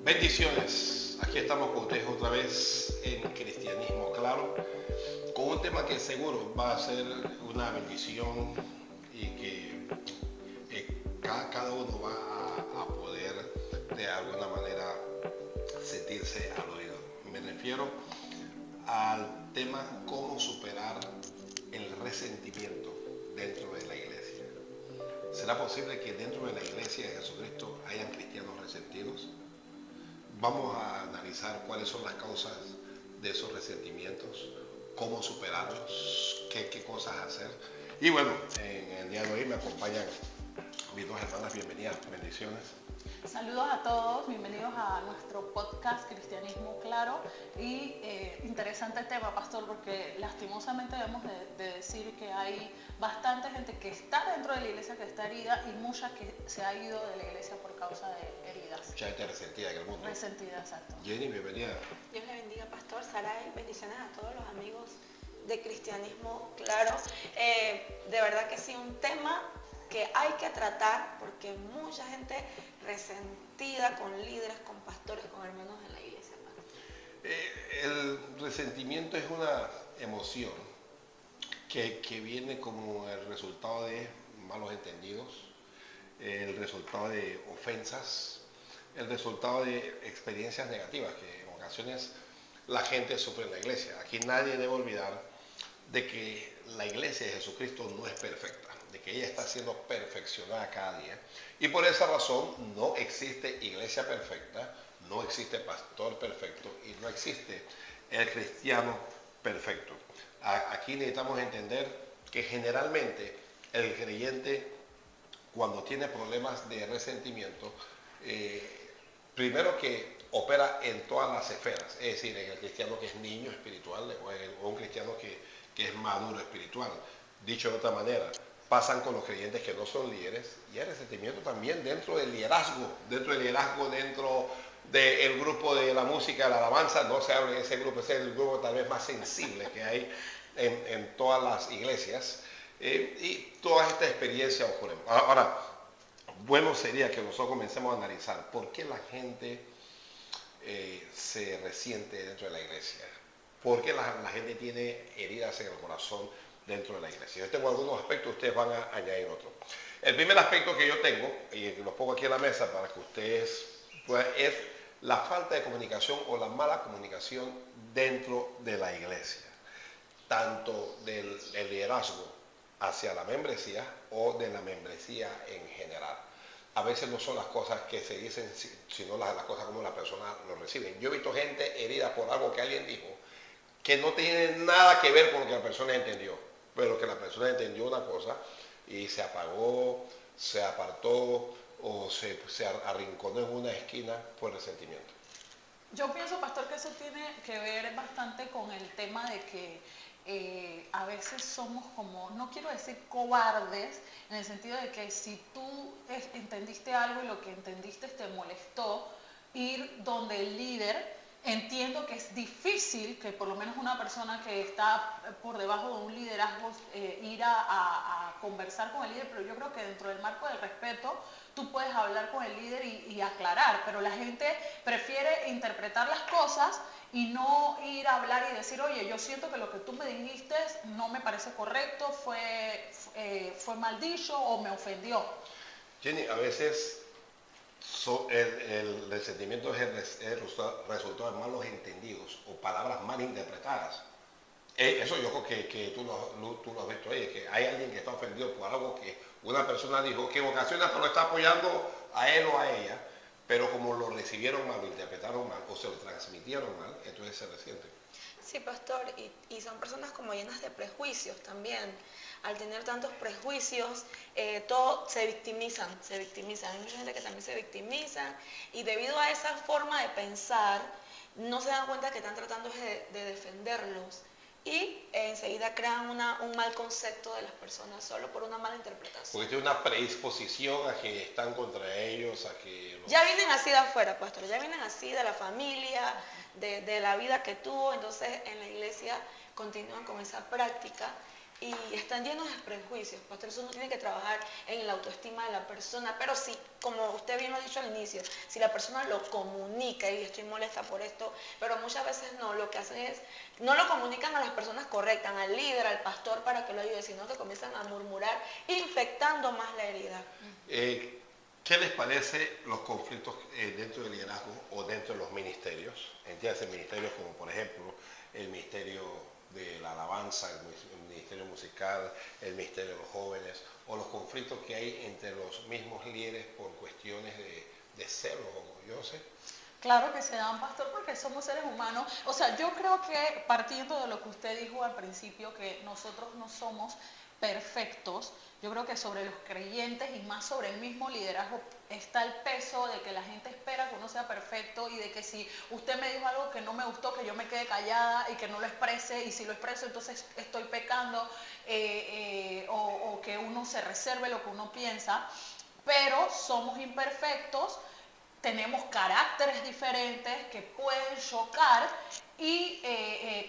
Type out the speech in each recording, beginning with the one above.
Bendiciones, aquí estamos con ustedes otra vez en Cristianismo Claro, con un tema que seguro va a ser una bendición y que cada uno va a poder de alguna manera sentirse al oído. Me refiero al tema cómo superar el resentimiento dentro de la iglesia. ¿Será posible que dentro de la iglesia de Jesucristo hayan cristianos resentidos? Vamos a analizar cuáles son las causas de esos resentimientos, cómo superarlos, qué cosas hacer. Y bueno, en el día de hoy me acompañan mis dos hermanas. Bienvenidas, bendiciones. Saludos a todos, bienvenidos a nuestro podcast Cristianismo Claro y interesante tema, pastor, porque lastimosamente debemos de decir que hay bastante gente que está dentro de la iglesia que está herida y mucha que se ha ido de la iglesia por causa de heridas. Mucha gente resentida en el mundo. Resentida, exacto. Jenny, bienvenida. Dios le bendiga, pastor Saray, bendiciones a todos los amigos de Cristianismo Claro. De verdad que sí, un tema que hay que tratar porque mucha gente resentida con líderes, con pastores, con hermanos en la iglesia, hermano. El resentimiento es una emoción que viene como el resultado de malos entendidos, el resultado de ofensas, el resultado de experiencias negativas que en ocasiones la gente sufre en la iglesia. Aquí nadie debe olvidar de que la iglesia de Jesucristo no es perfecta, de que ella está siendo perfeccionada cada día. Y por esa razón no existe iglesia perfecta, no existe pastor perfecto y no existe el cristiano perfecto. Aquí necesitamos entender que generalmente el creyente, cuando tiene problemas de resentimiento, primero que opera en todas las esferas, es decir, en el cristiano que es niño espiritual o un cristiano que es maduro espiritual. Dicho de otra manera, pasan con los creyentes que no son líderes y hay resentimiento también dentro del liderazgo, dentro del grupo de la música, la alabanza. No se habla de ese grupo, ese es el grupo tal vez más sensible que hay en todas las iglesias, y todas estas experiencias ocurren. Ahora, bueno sería que nosotros comencemos a analizar por qué la gente se resiente dentro de la iglesia, por qué la gente tiene heridas en el corazón dentro de la iglesia. Yo tengo algunos aspectos, ustedes van a añadir otros. El primer aspecto que yo tengo, y lo pongo aquí en la mesa para que ustedes puedan, es la falta de comunicación o la mala comunicación dentro de la iglesia, tanto del liderazgo hacia la membresía o de la membresía en general. A veces no son las cosas que se dicen, sino las cosas como la persona lo recibe. Yo he visto gente herida por algo que alguien dijo, que no tiene nada que ver con lo que la persona entendió, pero que la persona entendió una cosa y se apagó, se apartó o se arrinconó en una esquina por resentimiento. Yo pienso, pastor, que eso tiene que ver bastante con el tema de que a veces somos como, no quiero decir cobardes, en el sentido de que si tú entendiste algo y lo que entendiste te molestó, ir donde el líder. Entiendo que es difícil que por lo menos una persona que está por debajo de un liderazgo ir a conversar con el líder, pero yo creo que dentro del marco del respeto tú puedes hablar con el líder y aclarar, pero la gente prefiere interpretar las cosas y no ir a hablar y decir, oye, yo siento que lo que tú me dijiste no me parece correcto, fue mal dicho o me ofendió. Jenny, a veces el resentimiento es el resultado de malos entendidos o palabras mal interpretadas. Eso yo creo que tú lo has visto ahí, que hay alguien que está ofendido por algo que una persona dijo, que en ocasiones lo está apoyando a él o a ella, pero como lo recibieron mal, lo interpretaron mal o se lo transmitieron mal, entonces se resiente. Sí, pastor, y son personas como llenas de prejuicios también. Al tener tantos prejuicios, todo se victimizan. Hay mucha gente que también se victimiza y debido a esa forma de pensar, no se dan cuenta que están tratando de defenderlos y enseguida crean un mal concepto de las personas solo por una mala interpretación. Porque tiene una predisposición a que están contra ellos, a que... Ya vienen así de afuera, pastor, ya vienen así de la familia, de la vida que tuvo, entonces en la iglesia continúan con esa práctica y están llenos de prejuicios. Pastor, eso no tiene que trabajar en la autoestima de la persona, pero si, como usted bien lo ha dicho al inicio, si la persona lo comunica y estoy molesta por esto, pero muchas veces no, lo que hacen es, no lo comunican a las personas correctas, al líder, al pastor para que lo ayude, sino que comienzan a murmurar, infectando más la herida. ¿Qué les parece los conflictos dentro del liderazgo o dentro de los ministerios? Entiéndase ministerios como por ejemplo el ministerio de la alabanza, el ministerio musical, el ministerio de los jóvenes, o los conflictos que hay entre los mismos líderes por cuestiones de celos, o yo no sé. Claro que se dan, pastor, porque somos seres humanos. O sea, yo creo que partiendo de lo que usted dijo al principio, que nosotros no somos perfectos, yo creo que sobre los creyentes y más sobre el mismo liderazgo está el peso de que la gente espera que uno sea perfecto y de que si usted me dijo algo que no me gustó, que yo me quede callada y que no lo exprese, y si lo expreso entonces estoy pecando, o que uno se reserve lo que uno piensa, pero somos imperfectos. Tenemos caracteres diferentes que pueden chocar y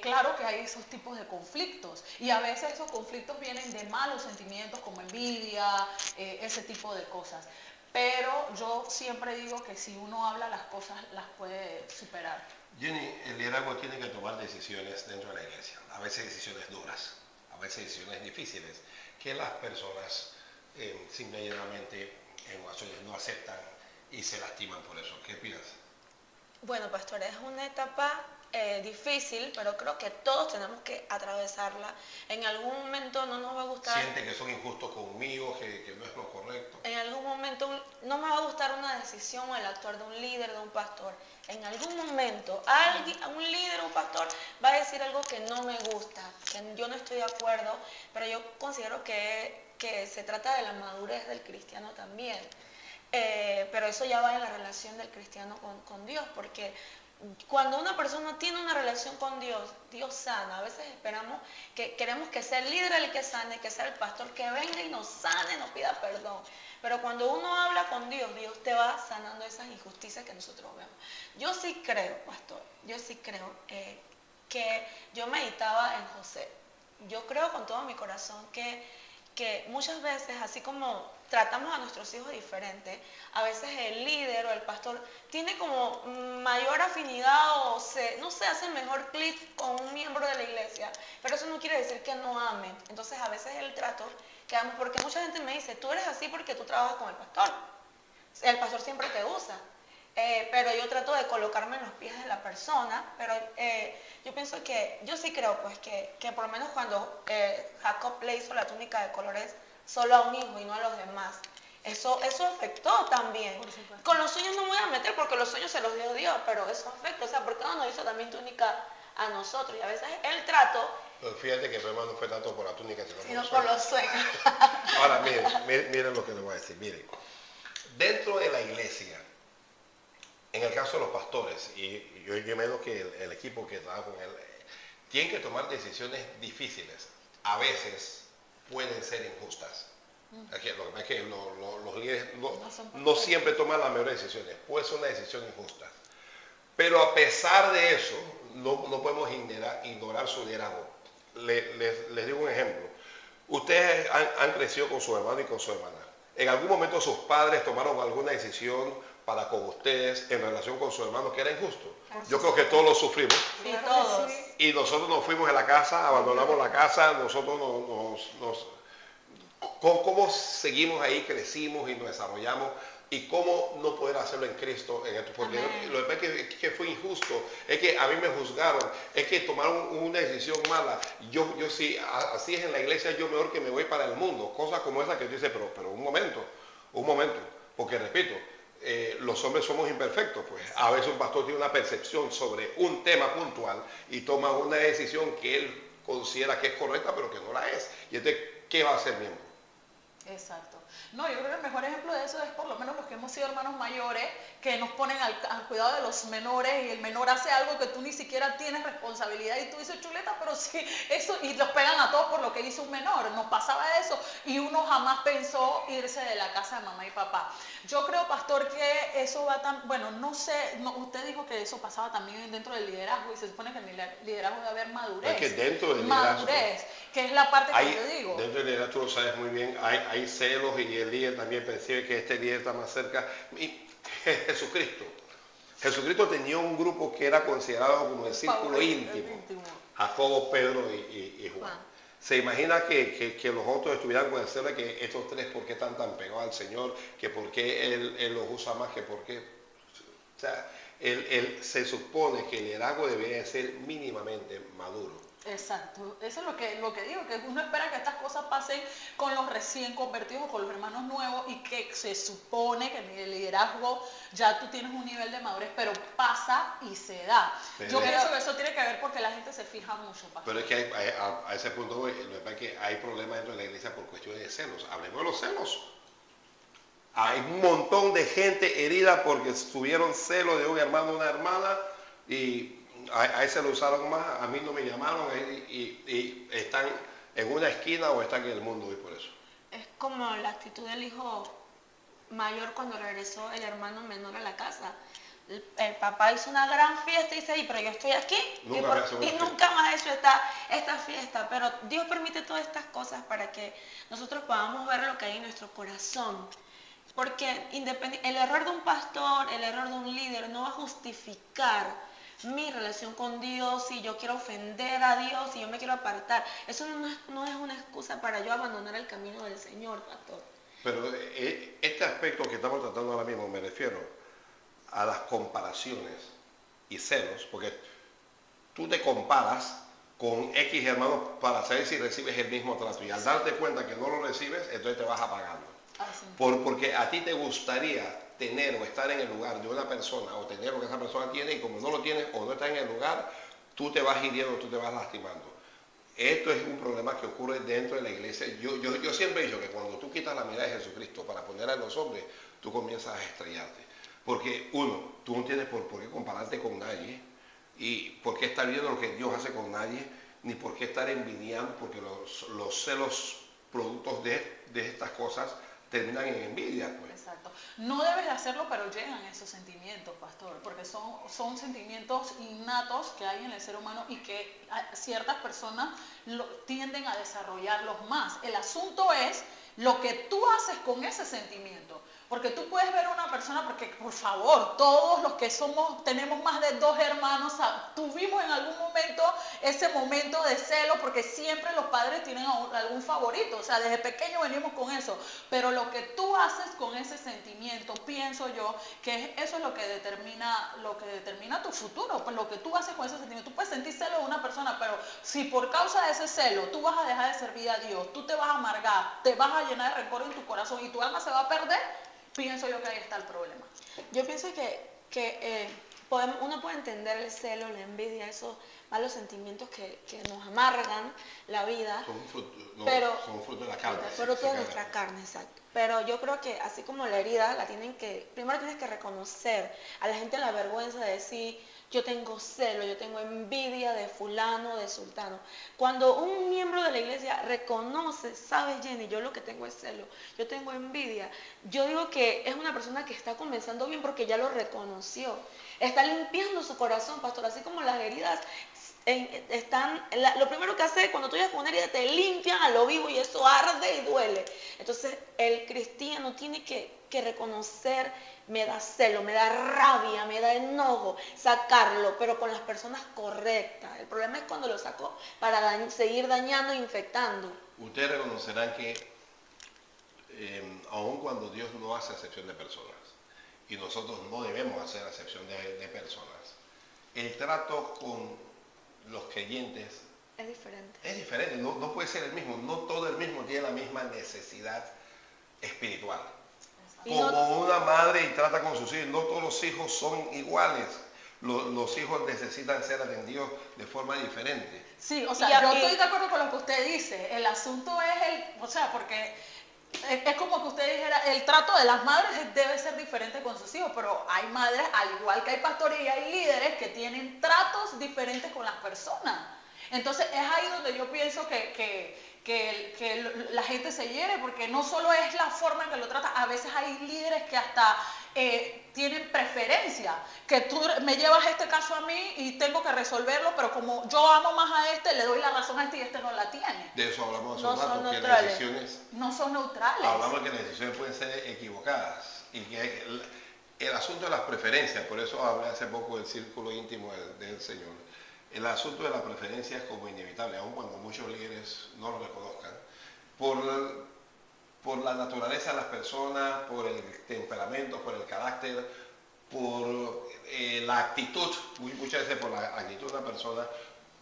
claro que hay esos tipos de conflictos y a veces esos conflictos vienen de malos sentimientos como envidia, ese tipo de cosas. Pero yo siempre digo que si uno habla las cosas las puede superar. Jenny, el liderazgo tiene que tomar decisiones dentro de la iglesia, a veces decisiones duras, a veces decisiones difíciles, que las personas simplemente en ocasiones no aceptan y se lastiman por eso. ¿Qué piensas? Bueno, pastor, es una etapa difícil, pero creo que todos tenemos que atravesarla. En algún momento no nos va a gustar. Sienten que son injustos conmigo, que no es lo correcto. En algún momento no me va a gustar una decisión o el actuar de un líder, de un pastor. En algún momento un líder o un pastor va a decir algo que no me gusta, que yo no estoy de acuerdo, pero yo considero que se trata de la madurez del cristiano también. Pero eso ya va en la relación del cristiano con Dios, porque cuando una persona tiene una relación con Dios, Dios sana. A veces queremos que sea el líder el que sane, que sea el pastor que venga y nos sane, nos pida perdón. Pero cuando uno habla con Dios, Dios te va sanando esas injusticias que nosotros vemos. Yo sí creo, pastor, que yo meditaba en José. Yo creo con todo mi corazón que muchas veces, así como tratamos a nuestros hijos diferente, a veces el líder o el pastor tiene como mayor afinidad o no sé, hace mejor clic con un miembro de la iglesia, pero eso no quiere decir que no amen. Entonces a veces el trato que damos, porque mucha gente me dice, tú eres así porque tú trabajas con el pastor siempre te usa. Pero yo trato de colocarme en los pies de la persona, pero yo pienso yo sí creo pues que por lo menos cuando Jacob le hizo la túnica de colores solo a un hijo y no a los demás, eso afectó también. Con los sueños no me voy a meter porque los sueños se los dio Dios, pero eso afecta, o sea, ¿por qué no nos hizo también túnica a nosotros? Y a veces el trato... Pero fíjate que el problema no fue tanto por la túnica, sino por los sueños. Ahora, miren lo que les voy a decir, miren, dentro de la iglesia, en el caso de los pastores, y yo imagino que el equipo que trabaja con él, tienen que tomar decisiones difíciles. A veces pueden ser injustas. Lo que pasa es que los líderes no siempre toman las mejores decisiones. Puede ser una decisión injusta. Pero a pesar de eso, no podemos ignorar su liderazgo. Les digo un ejemplo. Ustedes han crecido con su hermano y con su hermana. En algún momento sus padres tomaron alguna decisión para con ustedes en relación con su hermano que era injusto. Yo creo que todos lo sufrimos. Sí, todos. Y nosotros nos fuimos de la casa, abandonamos la casa, nosotros ¿cómo seguimos ahí, crecimos y nos desarrollamos? Y cómo no poder hacerlo en Cristo, porque lo que fue injusto, es que a mí me juzgaron, es que tomaron una decisión mala. Yo sí, así es en la iglesia, yo mejor que me voy para el mundo. Cosas como esa que dice, pero un momento, porque repito, los hombres somos imperfectos, pues a veces un pastor tiene una percepción sobre un tema puntual y toma una decisión que él considera que es correcta, pero que no la es. Y entonces, ¿qué va a hacer miembro? Exacto. No, yo creo que el mejor ejemplo de eso es por lo menos los que hemos sido hermanos mayores, que nos ponen al cuidado de los menores y el menor hace algo que tú ni siquiera tienes responsabilidad y tú dices, chuleta, pero sí, eso, y los pegan a todos por lo que hizo un menor. Nos pasaba eso y uno jamás pensó irse de la casa de mamá y papá. Yo creo, pastor, que eso va tan, bueno, no sé, usted dijo que eso pasaba también dentro del liderazgo y se supone que en el liderazgo debe haber madurez. Es que dentro del liderazgo, madurez, que es la parte que yo digo. Dentro del liderazgo, tú lo sabes muy bien, hay celos y el líder también percibe que este líder está más cerca. Y Jesucristo tenía un grupo que era considerado como el círculo íntimo. Jacobo, Pedro y Juan. Se imagina que los otros estuvieran con el celo de que estos tres, ¿por qué están tan pegados al Señor? Que por qué él los usa más, que por qué. O sea, se supone que el liderazgo debería ser mínimamente maduro. Exacto, eso es lo que digo, que uno espera que estas cosas pasen con los recién convertidos o con los hermanos nuevos y que se supone que en el liderazgo ya tú tienes un nivel de madurez, pero pasa y se da. Yo pienso que eso tiene que ver porque la gente se fija mucho. Pastor. Pero es que a ese punto voy, lo que pasa es que hay problemas dentro de la iglesia por cuestiones de celos. Hablemos de los celos. Hay un montón de gente herida porque tuvieron celos de un hermano o una hermana y a ese lo usaron más, a mí no me llamaron y están en una esquina o están en el mundo hoy por eso. Es como la actitud del hijo mayor cuando regresó el hermano menor a la casa. El papá hizo una gran fiesta y dice, pero yo estoy aquí nunca más he hecho esta fiesta. Pero Dios permite todas estas cosas para que nosotros podamos ver lo que hay en nuestro corazón. Porque el error de un pastor, el error de un líder no va a justificar mi relación con Dios, si yo quiero ofender a Dios, si yo me quiero apartar. Eso no es una excusa para yo abandonar el camino del Señor, pastor. Pero este aspecto que estamos tratando ahora mismo, me refiero a las comparaciones y celos, porque tú te comparas con X hermanos para saber si recibes el mismo trato y al darte cuenta que no lo recibes, entonces te vas apagando. Porque a ti te gustaría tener o estar en el lugar de una persona o tener lo que esa persona tiene y como no lo tienes o no está en el lugar, tú te vas hiriendo, tú te vas lastimando. Esto es un problema que ocurre dentro de la iglesia. Yo siempre he dicho que cuando tú quitas la mirada de Jesucristo para ponerla en los hombres, tú comienzas a estrellarte. Porque uno, tú no tienes por qué compararte con nadie y por qué estar viendo lo que Dios hace con nadie, ni por qué estar envidiando, porque los celos productos de estas cosas terminan en envidia, pues. Exacto. No debes de hacerlo, pero llegan esos sentimientos, pastor, porque son sentimientos innatos que hay en el ser humano y que ciertas personas tienden a desarrollarlos más. El asunto es lo que tú haces con ese sentimiento. Porque tú puedes ver a una persona, porque por favor, todos los que tenemos más de 2 hermanos, tuvimos en algún momento ese momento de celo, porque siempre los padres tienen algún favorito, o sea, desde pequeño venimos con eso. Pero lo que tú haces con ese sentimiento, pienso yo, que eso es lo que determina tu futuro, pues lo que tú haces con ese sentimiento. Tú puedes sentir celo de una persona, pero si por causa de ese celo tú vas a dejar de servir a Dios, tú te vas a amargar, te vas a llenar de rencor en tu corazón y tu alma se va a perder, pienso yo que ahí está el problema. Yo pienso que uno puede entender el celo, la envidia, esos malos sentimientos que nos amargan la vida. Son fruto de la carne. Fruto de nuestra carne, exacto. Pero yo creo que así como la herida, primero tienes que reconocer. A la gente la vergüenza de decir, yo tengo celo, yo tengo envidia de fulano, de sultano. Cuando un miembro de la iglesia reconoce, sabes Jenny, yo lo que tengo es celo, yo tengo envidia, yo digo que es una persona que está comenzando bien porque ya lo reconoció. Está limpiando su corazón, pastor, así como las heridas lo primero que hace cuando tú llegas con una herida, te limpian a lo vivo y eso arde y duele. Entonces el cristiano tiene que reconocer, me da celo, me da rabia, me da enojo, sacarlo, pero con las personas correctas. El problema es cuando lo saco para seguir dañando e infectando. Ustedes reconocerán que aun cuando Dios no hace acepción de personas, y nosotros no debemos hacer acepción de personas, el trato con los creyentes es diferente. Es diferente, no puede ser el mismo. No todo el mismo tiene la misma necesidad espiritual. Como una madre y trata con sus hijos, no todos los hijos son iguales. Los hijos necesitan ser atendidos de forma diferente. Sí, o sea, yo estoy de acuerdo con lo que usted dice. El asunto es porque Es como que usted dijera, el trato de las madres debe ser diferente con sus hijos, pero hay madres, al igual que hay pastores y hay líderes que tienen tratos diferentes con las personas. Entonces es ahí donde yo pienso que la gente se hiere, porque no solo es la forma en que lo trata, a veces hay líderes que hasta tienen preferencia, que tú me llevas este caso a mí y tengo que resolverlo, pero como yo amo más a este, le doy la razón a este y este no la tiene. De eso hablamos hace No un son rato, que las neutrales. decisiones, No son neutrales. hablamos que las decisiones pueden ser equivocadas y que el asunto de las preferencias, por eso hablé hace poco del círculo íntimo del Señor. El asunto de la preferencia es como inevitable, aun cuando muchos líderes no lo reconozcan, por la naturaleza de las personas, por el temperamento, por el carácter, por la actitud, muchas veces por la actitud de una persona,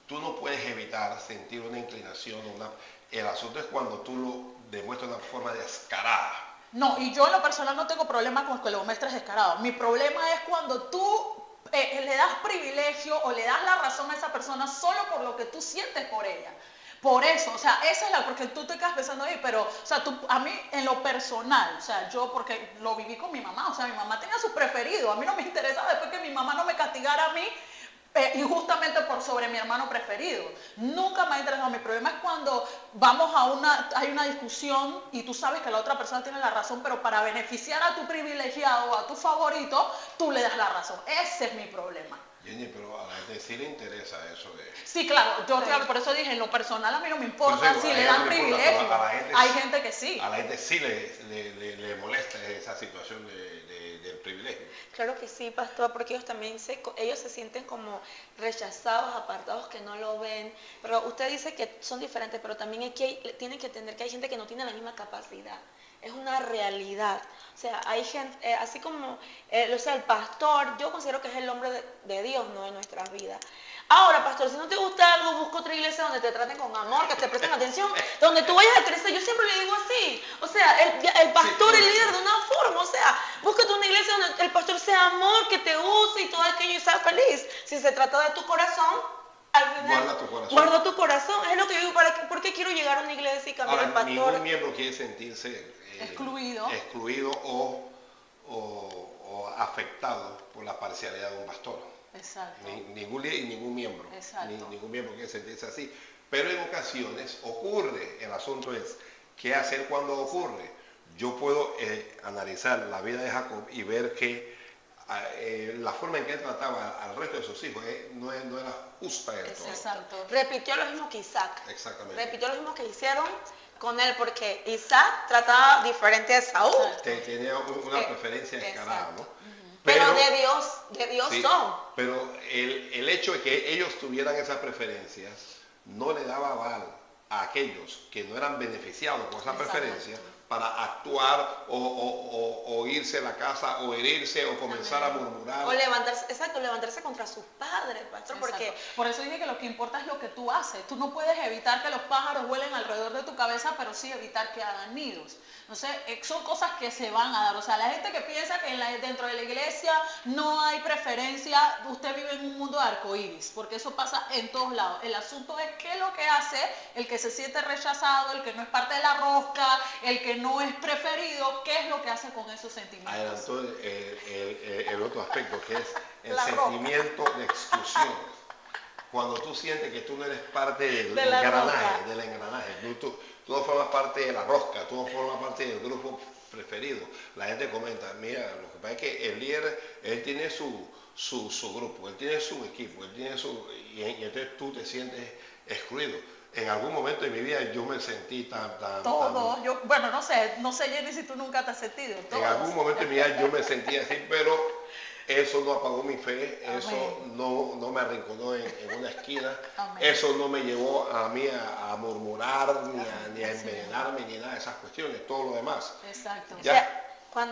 tú no puedes evitar sentir una inclinación, el asunto es cuando tú lo demuestras de una forma descarada. No, y yo en lo personal no tengo problema con que lo muestres descarado. Mi problema es cuando tú le das privilegio o le das la razón a esa persona solo por lo que tú sientes por ella. Por eso, o sea, esa es porque tú te quedas pensando ahí, pero, o sea, a mí en lo personal, o sea, yo porque lo viví con mi mamá, o sea, mi mamá tenía su preferido, a mí no me interesaba después que mi mamá no me castigara a mí, injustamente por sobre mi hermano preferido. Nunca me ha interesado. Mi problema es cuando hay una discusión y tú sabes que la otra persona tiene la razón, pero para beneficiar a tu privilegiado, a tu favorito, tú le das la razón. Ese es mi problema. Jenny, pero a la gente sí le interesa eso de... Sí, claro, por eso dije, en lo personal a mí no me importa si le dan privilegio. Hay gente que sí. A la gente sí le molesta esa situación del privilegio. Claro que sí, pastor, porque ellos se sienten como rechazados, apartados, que no lo ven. Pero usted dice que son diferentes, pero también tienen que entender que hay gente que no tiene la misma capacidad. Es una realidad. O sea, hay gente, así como, el pastor, yo considero que es el hombre de Dios, ¿no? En nuestras vidas. Ahora, pastor, si no te gusta algo, busca otra iglesia donde te traten con amor, que te presten atención, donde tú vayas a crecer. Yo siempre le digo así. O sea, el pastor es líder de una forma. O sea, búscate una iglesia donde el pastor sea amor, que te use y todo aquello y sea feliz. Si se trata de tu corazón, al final, guarda tu corazón. Es lo que yo digo, ¿por qué quiero llegar a una iglesia y cambiar el pastor? Ningún miembro quiere sentirse excluido o afectado por la parcialidad de un pastor. Exacto. Ningún miembro. Exacto. Ningún miembro quiere sentirse así. Pero en ocasiones ocurre. El asunto es, ¿qué hacer cuando ocurre? Yo puedo analizar la vida de Jacob y ver que la forma en que él trataba al resto de sus hijos no era justa del todo. Exacto. Repitió lo mismo que Isaac. Exactamente. Repitió lo mismo que hicieron con él, porque Isaac trataba diferente a Saúl. Tenía una preferencia descarada, ¿no? Pero de Dios sí, son. Pero el hecho de que ellos tuvieran esas preferencias no le daba aval a aquellos que no eran beneficiados por esa preferencia para actuar o irse a la casa o herirse o comenzar a murmurar. O levantarse contra sus padres, pastor, porque... Por eso dije que lo que importa es lo que tú haces. Tú no puedes evitar que los pájaros vuelen alrededor de tu cabeza, pero sí evitar que hagan nidos. Entonces, son cosas que se van a dar. O sea, la gente que piensa que dentro de la iglesia no hay preferencia, usted vive en un mundo de arcoíris, porque eso pasa en todos lados. El asunto es qué es lo que hace el que se siente rechazado, el que no es parte de la rosca, el que no es preferido, qué es lo que hace con esos sentimientos. Adelantó el otro aspecto, que es el sentimiento de exclusión. Cuando tú sientes que tú no eres parte del engranaje, tú no formas parte de la rosca, tú no formas parte del grupo preferido. La gente comenta, mira, lo que pasa es que el líder, él tiene su grupo, él tiene su equipo, y entonces tú te sientes excluido. En algún momento de mi vida yo me sentí tan bueno, no sé Jenny, si tú nunca te has sentido. En algún momento de mi vida yo me sentí así, pero eso no apagó mi fe, Amén. Eso no me arrinconó en una esquina, Amén. Eso no me llevó a mí a murmurar, ni a envenenarme, ni nada de esas cuestiones, todo lo demás. Exacto. Ya. O sea,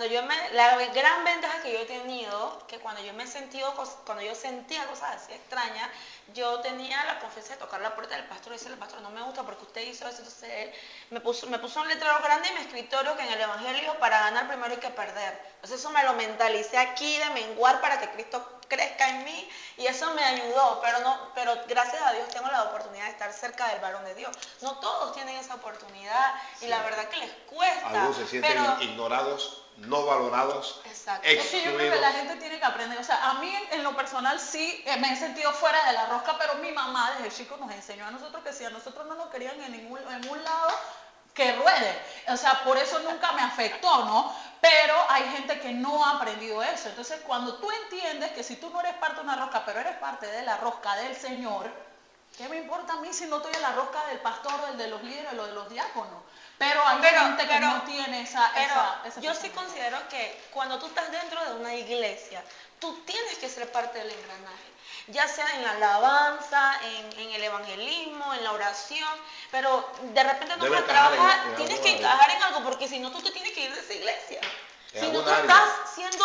la gran ventaja que yo he tenido, que cuando yo sentía cosas así extrañas, yo tenía la confianza de tocar la puerta del pastor y decirle, pastor, no me gusta porque usted hizo eso. Entonces él me puso un letrero grande en mi escritorio que en el Evangelio para ganar primero hay que perder. Entonces eso me lo mentalicé aquí de menguar para que Cristo crezca en mí y eso me ayudó, pero gracias a Dios tengo la oportunidad de estar cerca del varón de Dios. No todos tienen esa oportunidad y la verdad que les cuesta. Algunos se sienten ignorados, no valorados, exacto. Es que yo creo que la gente tiene que aprender, o sea, a mí en lo personal sí me he sentido fuera de la rosca, pero mi mamá desde chico nos enseñó a nosotros que si a nosotros no nos querían en ningún lado, que ruede, o sea, por eso nunca me afectó, ¿no? Pero hay gente que no ha aprendido eso, entonces cuando tú entiendes que si tú no eres parte de una rosca, pero eres parte de la rosca del Señor, ¿qué me importa a mí si no estoy en la rosca del pastor, del de los líderes o de los diáconos? Pero hay gente que no tiene esa yo sí considero que cuando tú estás dentro de una iglesia, tú tienes que ser parte del engranaje, ya sea en la alabanza, en el evangelismo, en la oración, pero de repente tú vas a trabajar, tienes que encajar en algo, porque si no tú te tienes que ir de esa iglesia. Si no tú estás siendo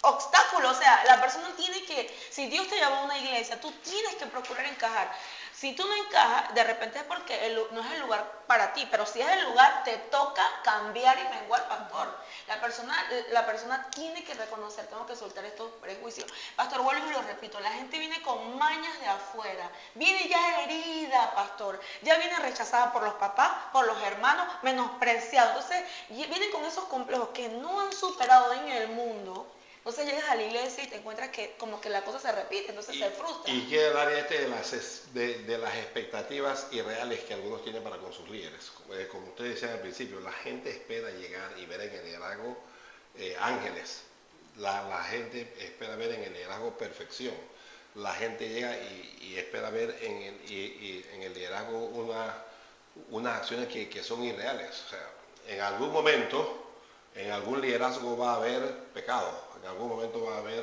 obstáculo, o sea, la persona tiene que, si Dios te llama a una iglesia, tú tienes que procurar encajar. Si tú no encajas, de repente es porque no es el lugar para ti, pero si es el lugar, te toca cambiar y menguar, pastor. La persona tiene que reconocer, tengo que soltar estos prejuicios. Pastor, vuelvo y lo repito, la gente viene con mañas de afuera, viene ya herida, pastor, ya viene rechazada por los papás, por los hermanos, menospreciada. Entonces, vienen con esos complejos que no han superado en el mundo. Entonces llegas a la iglesia y te encuentras que como que la cosa se repite, entonces se frustra. Y queda el área de las expectativas irreales que algunos tienen para con sus líderes. Como ustedes decían al principio, la gente espera llegar y ver en el liderazgo ángeles. La gente espera ver en el liderazgo perfección. La gente llega y espera ver en el liderazgo unas acciones que son irreales. O sea, en algún momento, en algún liderazgo va a haber pecado. En algún momento va a haber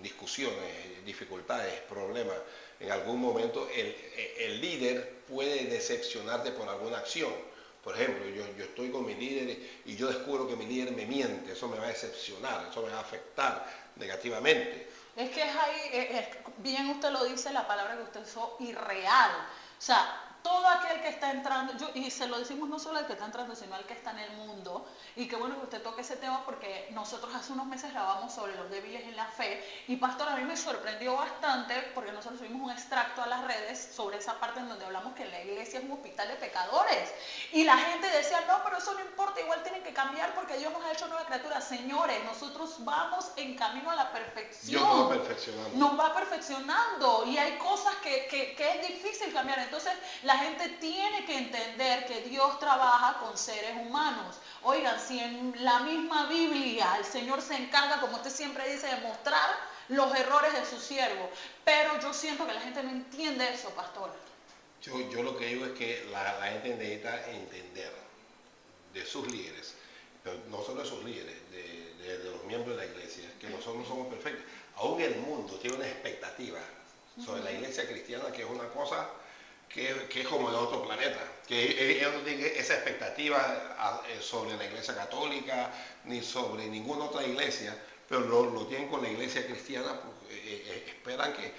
discusiones, dificultades, problemas. En algún momento el líder puede decepcionarte por alguna acción. Por ejemplo, yo estoy con mi líder y yo descubro que mi líder me miente. Eso me va a decepcionar, eso me va a afectar negativamente. Es que es ahí, bien usted lo dice, la palabra que usted usó, irreal. O sea, todo aquel que está entrando, y se lo decimos no solo al que está entrando, sino al que está en el mundo, y qué bueno que usted toque ese tema porque nosotros hace unos meses grabamos sobre los débiles en la fe, y pastor, a mí me sorprendió bastante porque nosotros subimos un extracto a las redes sobre esa parte en donde hablamos que la iglesia es un hospital de pecadores, y la gente decía, no, pero eso no importa, igual tienen que cambiar porque Dios nos ha hecho nueva criatura. Señores, nosotros vamos en camino a la perfección. Dios nos va perfeccionando. Nos va perfeccionando, y hay cosas que es difícil cambiar. Entonces la gente tiene que entender que Dios trabaja con seres humanos. Oigan, si en la misma Biblia el Señor se encarga, como usted siempre dice, de mostrar los errores de su siervo, pero yo siento que la gente no entiende eso, pastor. Yo lo que digo es que la gente necesita entender de sus líderes, pero no solo de sus líderes, de los miembros de la iglesia, que nosotros no somos perfectos. Aún el mundo tiene una expectativa sobre la iglesia cristiana que es una cosa que es como de otro planeta, que ellos no tienen esa expectativa sobre la iglesia católica ni sobre ninguna otra iglesia, pero lo tienen con la iglesia cristiana, porque esperan que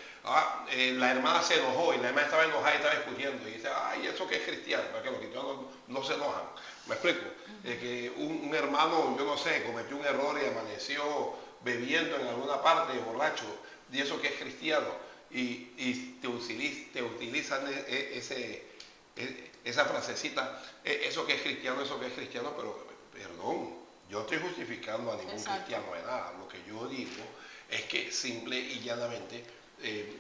la hermana se enojó y la hermana estaba enojada y estaba discutiendo y dice, ay, eso que es cristiano, porque los cristianos no se enojan. ¿Me explico? Que un hermano, yo no sé, cometió un error y amaneció bebiendo en alguna parte, borracho, y eso que es cristiano, y te utilizan esa frasecita, eso que es cristiano, pero perdón, yo estoy justificando a ningún cristiano de nada. Lo que yo digo es que simple y llanamente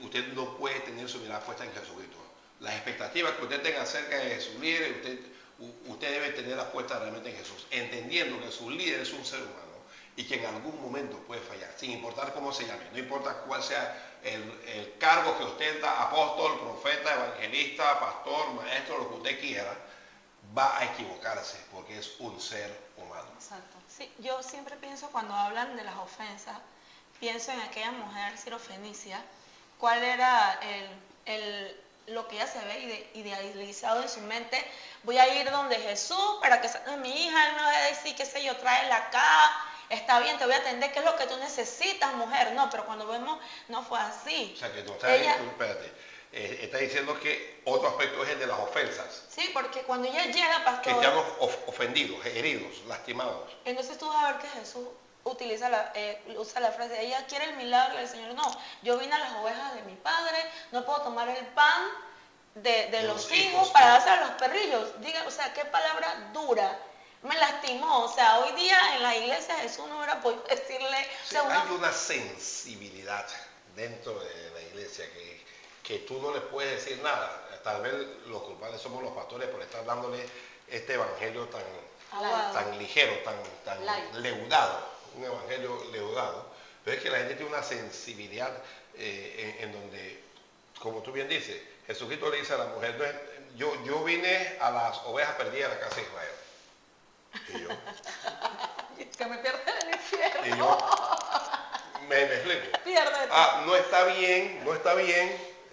usted no puede tener su mirada puesta en Jesucristo. Las expectativas que usted tenga acerca de su líder, usted debe tenerlas puestas realmente en Jesús, entendiendo que su líder es un ser humano y que en algún momento puede fallar, sin importar cómo se llame, no importa cuál sea el cargo que usted da, apóstol, profeta, evangelista, pastor, maestro, lo que usted quiera, va a equivocarse porque es un ser humano. Exacto. Sí, yo siempre pienso cuando hablan de las ofensas, pienso en aquella mujer sirofenicia, cuál era lo que ella se ve idealizado en su mente. Voy a ir donde Jesús para que sane a mi hija, él me va a decir, qué sé yo, tráela acá. está bien, te voy a atender, ¿qué es lo que tú necesitas, mujer? No, pero cuando vemos, no fue así. O sea, que no está espérate, está diciendo que otro aspecto es el de las ofensas. Sí, porque cuando ella llega, pastor, Cristianos ofendidos, heridos, lastimados. entonces tú vas a ver que Jesús usa la frase, ella quiere el milagro del Señor. No, yo vine a las ovejas de mi padre, no puedo tomar el pan de los hijos para dárselo a los perrillos. Diga, o sea, qué palabra dura. Me lastimó. O sea, hoy día en la iglesia Jesús no hubiera podido decirle... Sí, hay una sensibilidad dentro de la iglesia que tú no les puedes decir nada. Tal vez los culpables somos los pastores por estar dándole este evangelio tan ligero, tan leudado, un evangelio leudado. Pero es que la gente tiene una sensibilidad en donde, como tú bien dices, Jesucristo le dice a la mujer, no, yo vine a las ovejas perdidas de la casa de Israel. Y yo, que me pierde el infierno. y yo me explico. Piérdete. No está bien,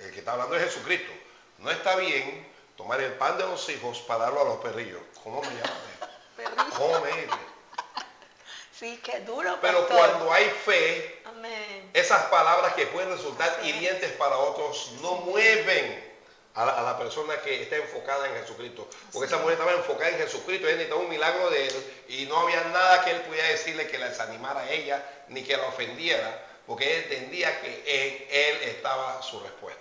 el que está hablando es Jesucristo. No está bien tomar el pan de los hijos para darlo a los perrillos. ¿Cómo me llamas? Perrillo. ¿Cómo me dices? Sí, qué duro, Pero pastor. cuando hay fe, Amén. esas palabras que pueden resultar Sí. hirientes para otros no mueven a la persona que está enfocada en Jesucristo. Porque esa mujer estaba enfocada en Jesucristo, ella necesitaba un milagro de él y no había nada que él pudiera decirle que la desanimara a ella ni que la ofendiera, porque ella entendía que en él estaba su respuesta.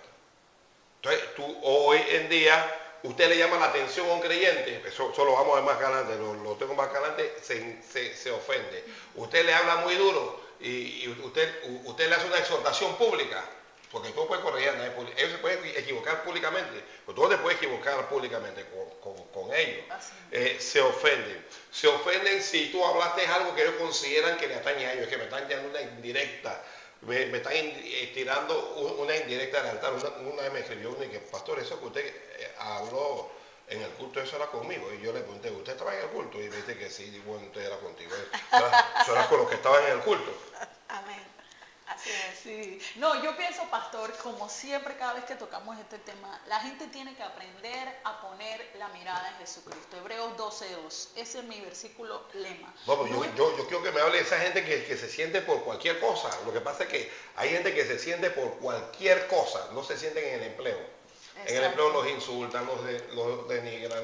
Entonces, tú hoy en día, usted le llama la atención a un creyente, eso lo vamos a ver más adelante, lo tengo más adelante, se ofende. Usted le habla muy duro y usted le hace una exhortación pública, porque tú puedes corregir a nadie, ellos se pueden equivocar públicamente, pero tú no te puedes equivocar públicamente con ellos. Se ofenden si tú hablaste algo que ellos consideran que le atañe a ellos, que me están dando una indirecta. Me están tirando una indirecta del altar. Una vez me escribió una y que, pastor, eso que usted habló en el culto, eso era conmigo. Y yo le pregunté, ¿usted estaba en el culto? Y me dice que sí, y bueno, usted era contigo. Eso era con los que estaban en el culto. Amén. Así es. Sí. No, yo pienso, pastor, como siempre cada vez que tocamos este tema, la gente tiene que aprender a poner la mirada en Jesucristo. Hebreos 12:2. Ese es mi versículo lema. No, yo quiero que me hable de esa gente que se siente por cualquier cosa. Lo que pasa es que hay gente que se siente por cualquier cosa, no se sienten en el empleo. En el empleo los insultan, los denigran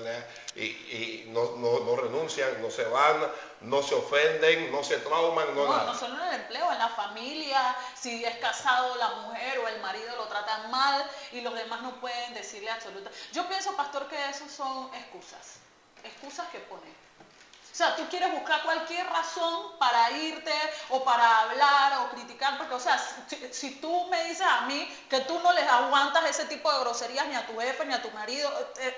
y no renuncian, no se van, no se ofenden, no se trauman, nada. No solo en el empleo, en la familia, si es casado la mujer o el marido lo tratan mal y los demás no pueden decirle absoluta. Yo pienso, pastor, que eso son excusas que ponen. O sea, tú quieres buscar cualquier razón para irte o para hablar o criticar, porque, o sea, si tú me dices a mí que tú no les aguantas ese tipo de groserías ni a tu jefe ni a tu marido,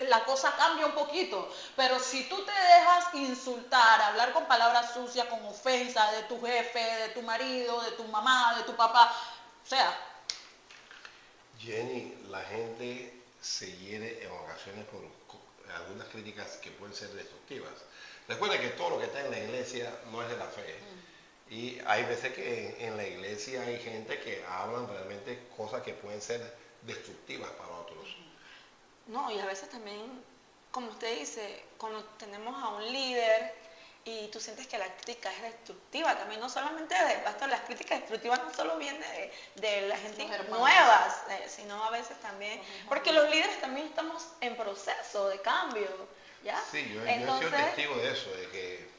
la cosa cambia un poquito. Pero si tú te dejas insultar, hablar con palabras sucias, con ofensa de tu jefe, de tu marido, de tu mamá, de tu papá, o sea... Jenny, la gente se hiere en ocasiones por algunas críticas que pueden ser destructivas. Recuerda que todo lo que está en la iglesia no es de la fe. Y hay veces que en la iglesia hay gente que hablan realmente cosas que pueden ser destructivas para otros. No, y a veces también, como usted dice, cuando tenemos a un líder y tú sientes que la crítica es destructiva, también no solamente de pastor, las críticas destructivas no solo vienen de la gente nueva, sino a veces también, porque los líderes también estamos en proceso de cambio. ¿Ya? Sí, yo Entonces, he sido testigo de eso, de que...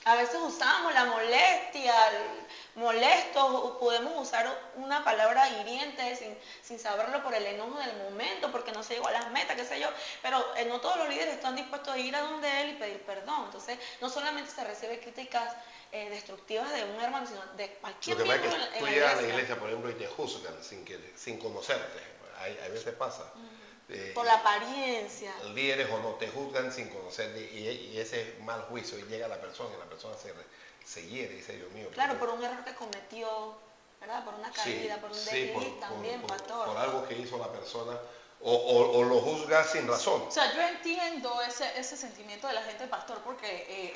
A veces usamos la molestia, molestos, podemos usar una palabra hiriente sin saberlo por el enojo del momento, porque no se llegó a las metas, qué sé yo, pero no todos los líderes están dispuestos a ir a donde él y pedir perdón. Entonces, no solamente se recibe críticas destructivas de un hermano, sino de cualquier miembro en la iglesia. Tú llegas a la iglesia, por ejemplo, y te juzgan sin conocerte. A veces pasa. Por la apariencia. Líderes o no, te juzgan sin conocerte y ese mal juicio y llega a la persona y la persona se hiere y dice, Dios mío. Claro, por un error que cometió, ¿verdad? Por una caída, por un desliz también, pastor. Por algo que hizo la persona o lo juzga sin razón. O sea, yo entiendo ese sentimiento de la gente, pastor, porque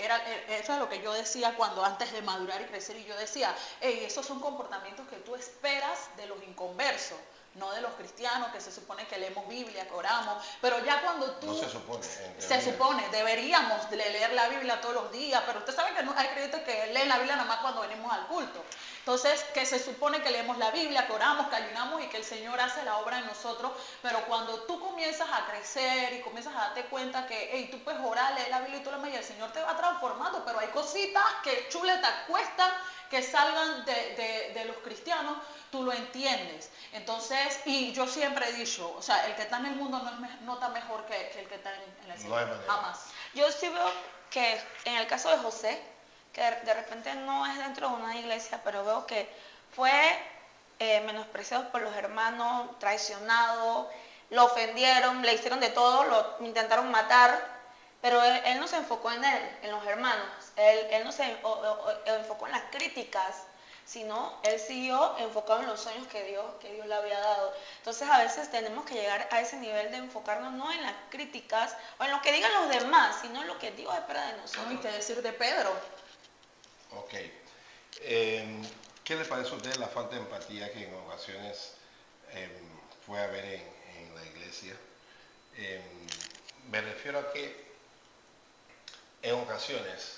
eso es lo que yo decía cuando antes de madurar y crecer, y yo decía, esos son comportamientos que tú esperas de los inconversos. no de los cristianos, que se supone que leemos Biblia, que oramos, pero ya cuando tú... No se supone. Se supone, deberíamos de leer la Biblia todos los días, pero usted sabe que no, hay creyentes que leen la Biblia nada más cuando venimos al culto. Entonces, que se supone que leemos la Biblia, que oramos, que ayunamos y que el Señor hace la obra en nosotros, pero cuando tú comienzas a crecer y comienzas a darte cuenta que hey, tú puedes orar, leer la Biblia y todo lo demás, y el Señor te va transformando, pero hay cositas que chuletas cuestan que salgan de los cristianos, tú lo entiendes. Entonces, y yo siempre he dicho, o sea, el que está en el mundo no está mejor que el que está en el cielo, jamás. Yo sí veo que en el caso de José, que de repente no es dentro de una iglesia, pero veo que fue menospreciado por los hermanos, traicionado, lo ofendieron, le hicieron de todo, lo intentaron matar, pero él no se enfocó en él, en los hermanos, él no se enfocó en las críticas, sino él siguió enfocado en los sueños que Dios le había dado. Entonces a veces tenemos que llegar a ese nivel de enfocarnos no en las críticas o en lo que digan los demás, sino en lo que Dios espera de nosotros. No, y qué decir de Pedro. Ok. ¿Qué le parece a usted la falta de empatía que en ocasiones puede haber en la iglesia? Me refiero a que en ocasiones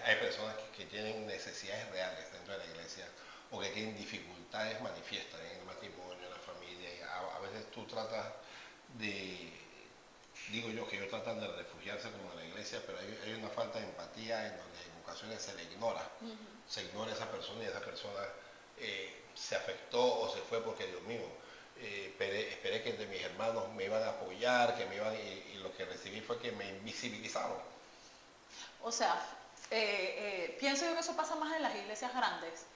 hay personas que tienen necesidades reales dentro de la iglesia o que tienen dificultades manifiestas en el matrimonio, en la familia. Y a veces tú tratas de, digo yo, que ellos tratan de refugiarse como en la iglesia, pero hay una falta de empatía en donde en ocasiones se le ignora. Se ignora a esa persona y esa persona se afectó o se fue porque, Dios mío, esperé que de mis hermanos me iban a apoyar, y lo que recibí fue que me invisibilizaron. O sea, pienso yo que eso pasa más en las iglesias grandes,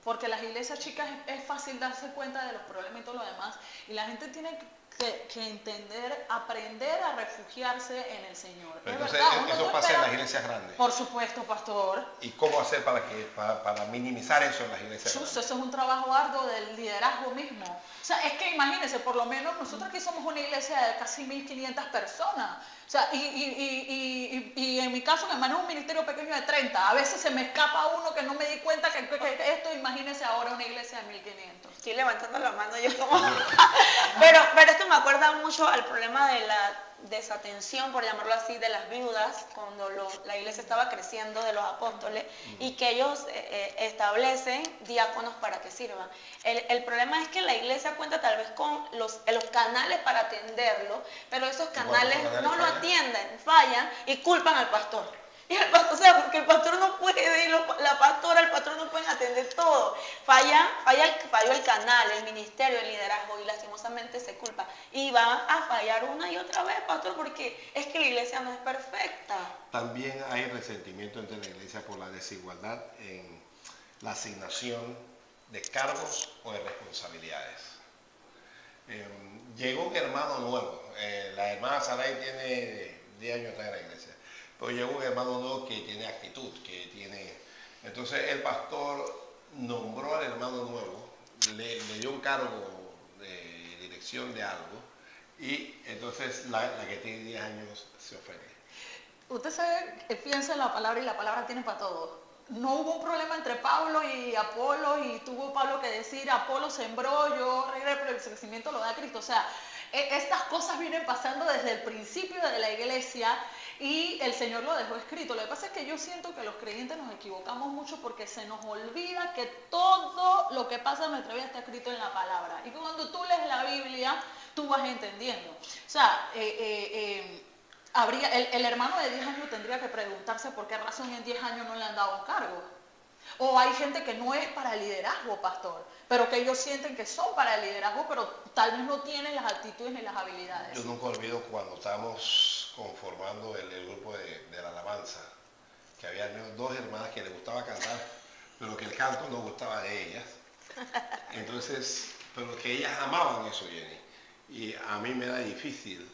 porque las iglesias chicas es fácil darse cuenta de los problemas y todo lo demás, y la gente tiene que entender, aprender a refugiarse en el Señor. Pero entonces, verdad, eso pasa en las iglesias grandes. Por supuesto, pastor. ¿Y cómo hacer para minimizar eso en las iglesias grandes? Eso es un trabajo arduo del liderazgo mismo. O sea, es que imagínense, por lo menos nosotros aquí somos una iglesia de casi 1500 personas. O sea, y en mi caso, que manejo un ministerio pequeño de 30, a veces se me escapa uno que no me di cuenta que esto, imagínense ahora una iglesia de 1500. Estoy levantando la mano yo como... pero esto me acuerda mucho al problema de la desatención, por llamarlo así, de las viudas, cuando la iglesia estaba creciendo, de los apóstoles, y que ellos establecen diáconos para que sirvan. El problema es que la iglesia cuenta tal vez con los canales para atenderlo, pero esos canales no lo atienden, fallan y culpan al pastor. Y el pastor, o sea, porque el pastor no puede, y la pastora, el pastor no pueden atender todo. Falló el canal, el ministerio, el liderazgo, y lastimosamente se culpa. Y va a fallar una y otra vez, pastor, porque es que la iglesia no es perfecta. También hay resentimiento entre la iglesia por la desigualdad en la asignación de cargos o de responsabilidades. Llegó un hermano nuevo, la hermana Saray tiene 10 años en la iglesia. Pero llegó un hermano nuevo que tiene actitud, Entonces el pastor nombró al hermano nuevo, le dio un cargo de dirección de algo, y entonces la que tiene 10 años se ofende. Usted sabe que piensa en la palabra y la palabra tiene para todo. No hubo un problema entre Pablo y Apolo, y tuvo Pablo que decir, Apolo sembró, yo regué, pero el crecimiento lo da Cristo. O sea, estas cosas vienen pasando desde el principio de la iglesia, y el Señor lo dejó escrito. Lo que pasa es que yo siento que los creyentes nos equivocamos mucho porque se nos olvida que todo lo que pasa en nuestra vida está escrito en la palabra. Y cuando tú lees la Biblia, tú vas entendiendo. O sea, el hermano de 10 años tendría que preguntarse por qué razón en 10 años no le han dado un cargo. O hay gente que no es para el liderazgo, pastor, pero que ellos sienten que son para el liderazgo, pero tal vez no tienen las actitudes ni las habilidades. Yo nunca olvido cuando estábamos conformando el grupo de la alabanza, que había dos hermanas que les gustaba cantar, pero que el canto no gustaba de ellas. Entonces, pero que ellas amaban eso, Jenny. Y a mí me era difícil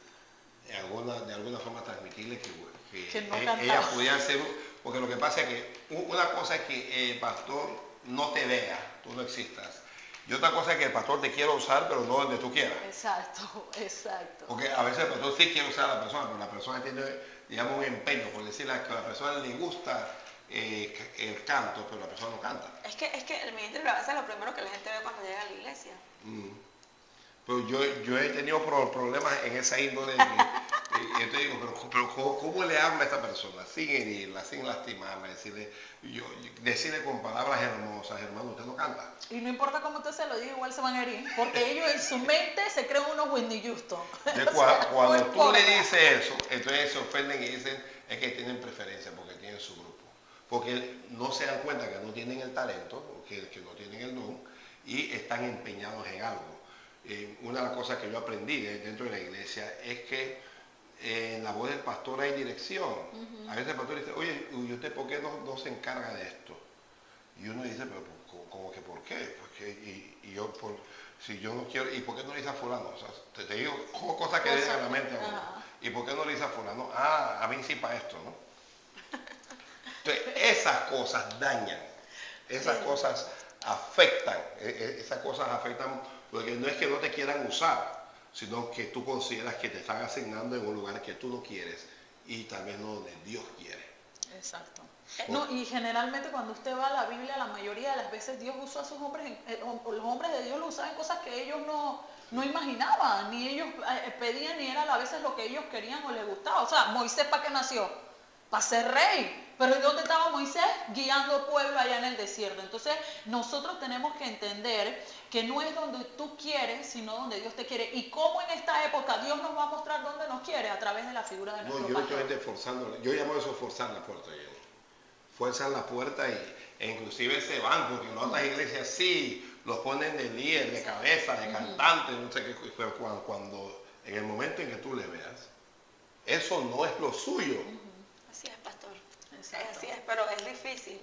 de alguna forma transmitirle que no ellas podían ser, porque lo que pasa es que una cosa es que el pastor no te vea, tú no existas, y otra cosa es que el pastor te quiera usar, pero no donde tú quieras. Exacto. Porque a veces el pastor sí quiere usar a la persona, pero la persona tiene, digamos, un empeño, por decirle que a la persona le gusta el canto, pero la persona no canta. Es que el ministerio de alabanza es lo primero que la gente ve cuando llega a la iglesia. Pero yo he tenido problemas en esa índole. Y te digo, pero ¿cómo le habla a esta persona? Sin herirla, sin lastimarla, decirle con palabras hermosas, hermano, usted no canta. Y no importa cómo usted se lo diga, igual se van a herir, porque ellos en su mente se creen unos Whitney Houston. Cuando tú le dices eso, entonces se ofenden y dicen es que tienen preferencia porque tienen su grupo. Porque no se dan cuenta que no tienen el talento, o que no tienen el don, y están empeñados en algo. Una de las cosas que yo aprendí dentro de la iglesia es que en la voz del pastor hay dirección. A veces el pastor dice, oye, ¿y usted por qué no se encarga de esto? Y uno dice, pero ¿cómo que por qué? Si yo no quiero, ¿y por qué no le dice a fulano? O sea, te digo cosas que vienen a la mente a uno. ¿Y por qué no le dice a fulano? A mí sí para esto, ¿no? Entonces, esas cosas dañan, esas cosas afectan, porque no es que no te quieran usar, sino que tú consideras que te están asignando en un lugar que tú no quieres y tal vez no donde Dios quiere. Exacto. No, y generalmente cuando usted va a la Biblia, la mayoría de las veces Dios usó a sus hombres, los hombres de Dios lo usaban en cosas que ellos no imaginaban, ni ellos pedían, ni era a veces lo que ellos querían o les gustaba. O sea, Moisés, ¿para qué nació? Para ser rey. Pero ¿dónde estaba Moisés? Guiando al pueblo allá en el desierto. Entonces, nosotros tenemos que entender que no es donde tú quieres, sino donde Dios te quiere. Y cómo en esta época Dios nos va a mostrar dónde nos quiere, a través de la figura de nuestro pastor. Yo estoy forzando, yo llamo eso forzar la puerta. Fuerzan la puerta e inclusive se van, porque en otras iglesias sí, los ponen de líder, de cabeza, de cantante, no sé qué, pero cuando en el momento en que tú le veas, eso no es lo suyo. Así es, pastor. Exacto. Así es, pero es difícil,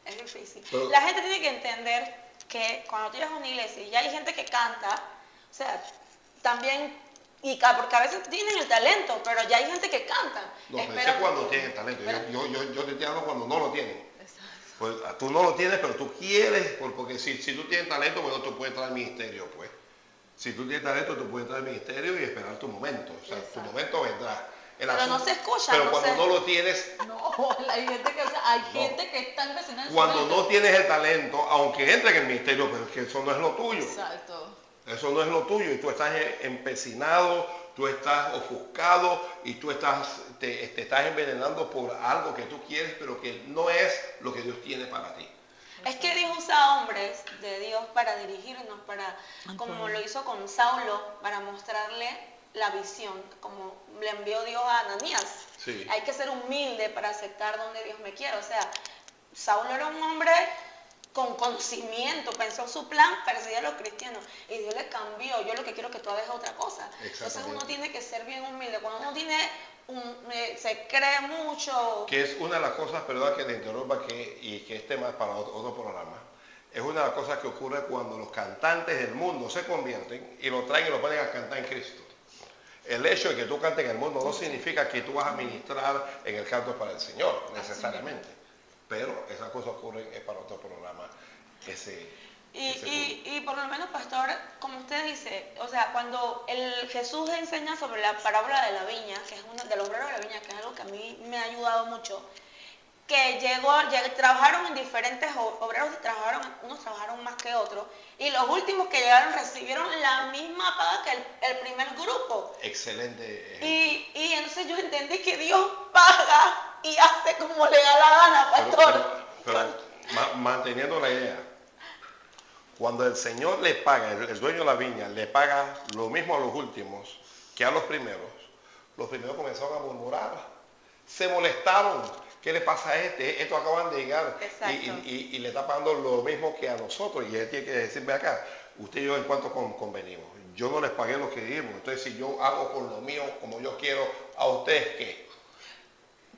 es difícil. Pero, la gente tiene que entender que cuando tú llegas a una iglesia y ya hay gente que canta, o sea, también, porque a veces tienen el talento, pero ya hay gente que canta. No, pero es cuando tienen el talento, yo te estoy hablando cuando no lo tienen. Pues tú no lo tienes, pero tú quieres, porque si tú tienes talento, bueno, tú puedes entrar al ministerio, pues. Si tú tienes talento, tú puedes entrar al ministerio y esperar tu momento. O sea, tu momento vendrá. Pero no se escucha. Pero cuando no lo tienes... No, hay gente que está empezando en Cuando no tienes el talento, aunque entre en el ministerio, pero es que eso no es lo tuyo. Exacto. Eso no es lo tuyo y tú estás empecinado, tú estás ofuscado y tú te estás envenenando por algo que tú quieres, pero que no es lo que Dios tiene para ti. Es que Dios usa hombres de Dios para dirigirnos, como lo hizo con Saulo, para mostrarle la visión, como le envió Dios a Ananías. Sí. Hay que ser humilde para aceptar donde Dios me quiere. O sea, Saulo era un hombre con conocimiento, pensó su plan, perseguía a los cristianos y Dios le cambió. Yo lo que quiero es que tú hagas otra cosa. Entonces uno tiene que ser bien humilde. Cuando uno se cree mucho. Que es una de las cosas, perdón que te interrumpa, y que es tema para otro programa, es una de las cosas que ocurre cuando los cantantes del mundo se convierten y lo traen y lo ponen a cantar en Cristo. El hecho de que tú cantes en el mundo no significa que tú vas a ministrar en el canto para el Señor, necesariamente. Pero esas cosas ocurren para otro programa. Y por lo menos, pastor, como usted dice, o sea, cuando Jesús enseña sobre la parábola de la viña, que es una de los obreros de la viña, que es algo que a mí me ha ayudado mucho, que trabajaron en diferentes obreros, unos trabajaron más que otros, y los últimos que llegaron recibieron la misma paga que el primer grupo. Excelente. Y entonces yo entendí que Dios paga y hace como le da la gana, pastor. Pero manteniendo la idea, cuando el Señor le paga, el dueño de la viña, le paga lo mismo a los últimos que a los primeros comenzaron a murmurar, se molestaron. ¿Qué le pasa a este? Estos acaban de llegar y le está pagando lo mismo que a nosotros. Y él tiene que decirme acá, usted y yo en cuánto convenimos. Yo no les pagué lo que dimos. Entonces, si yo hago con lo mío como yo quiero, ¿a ustedes qué?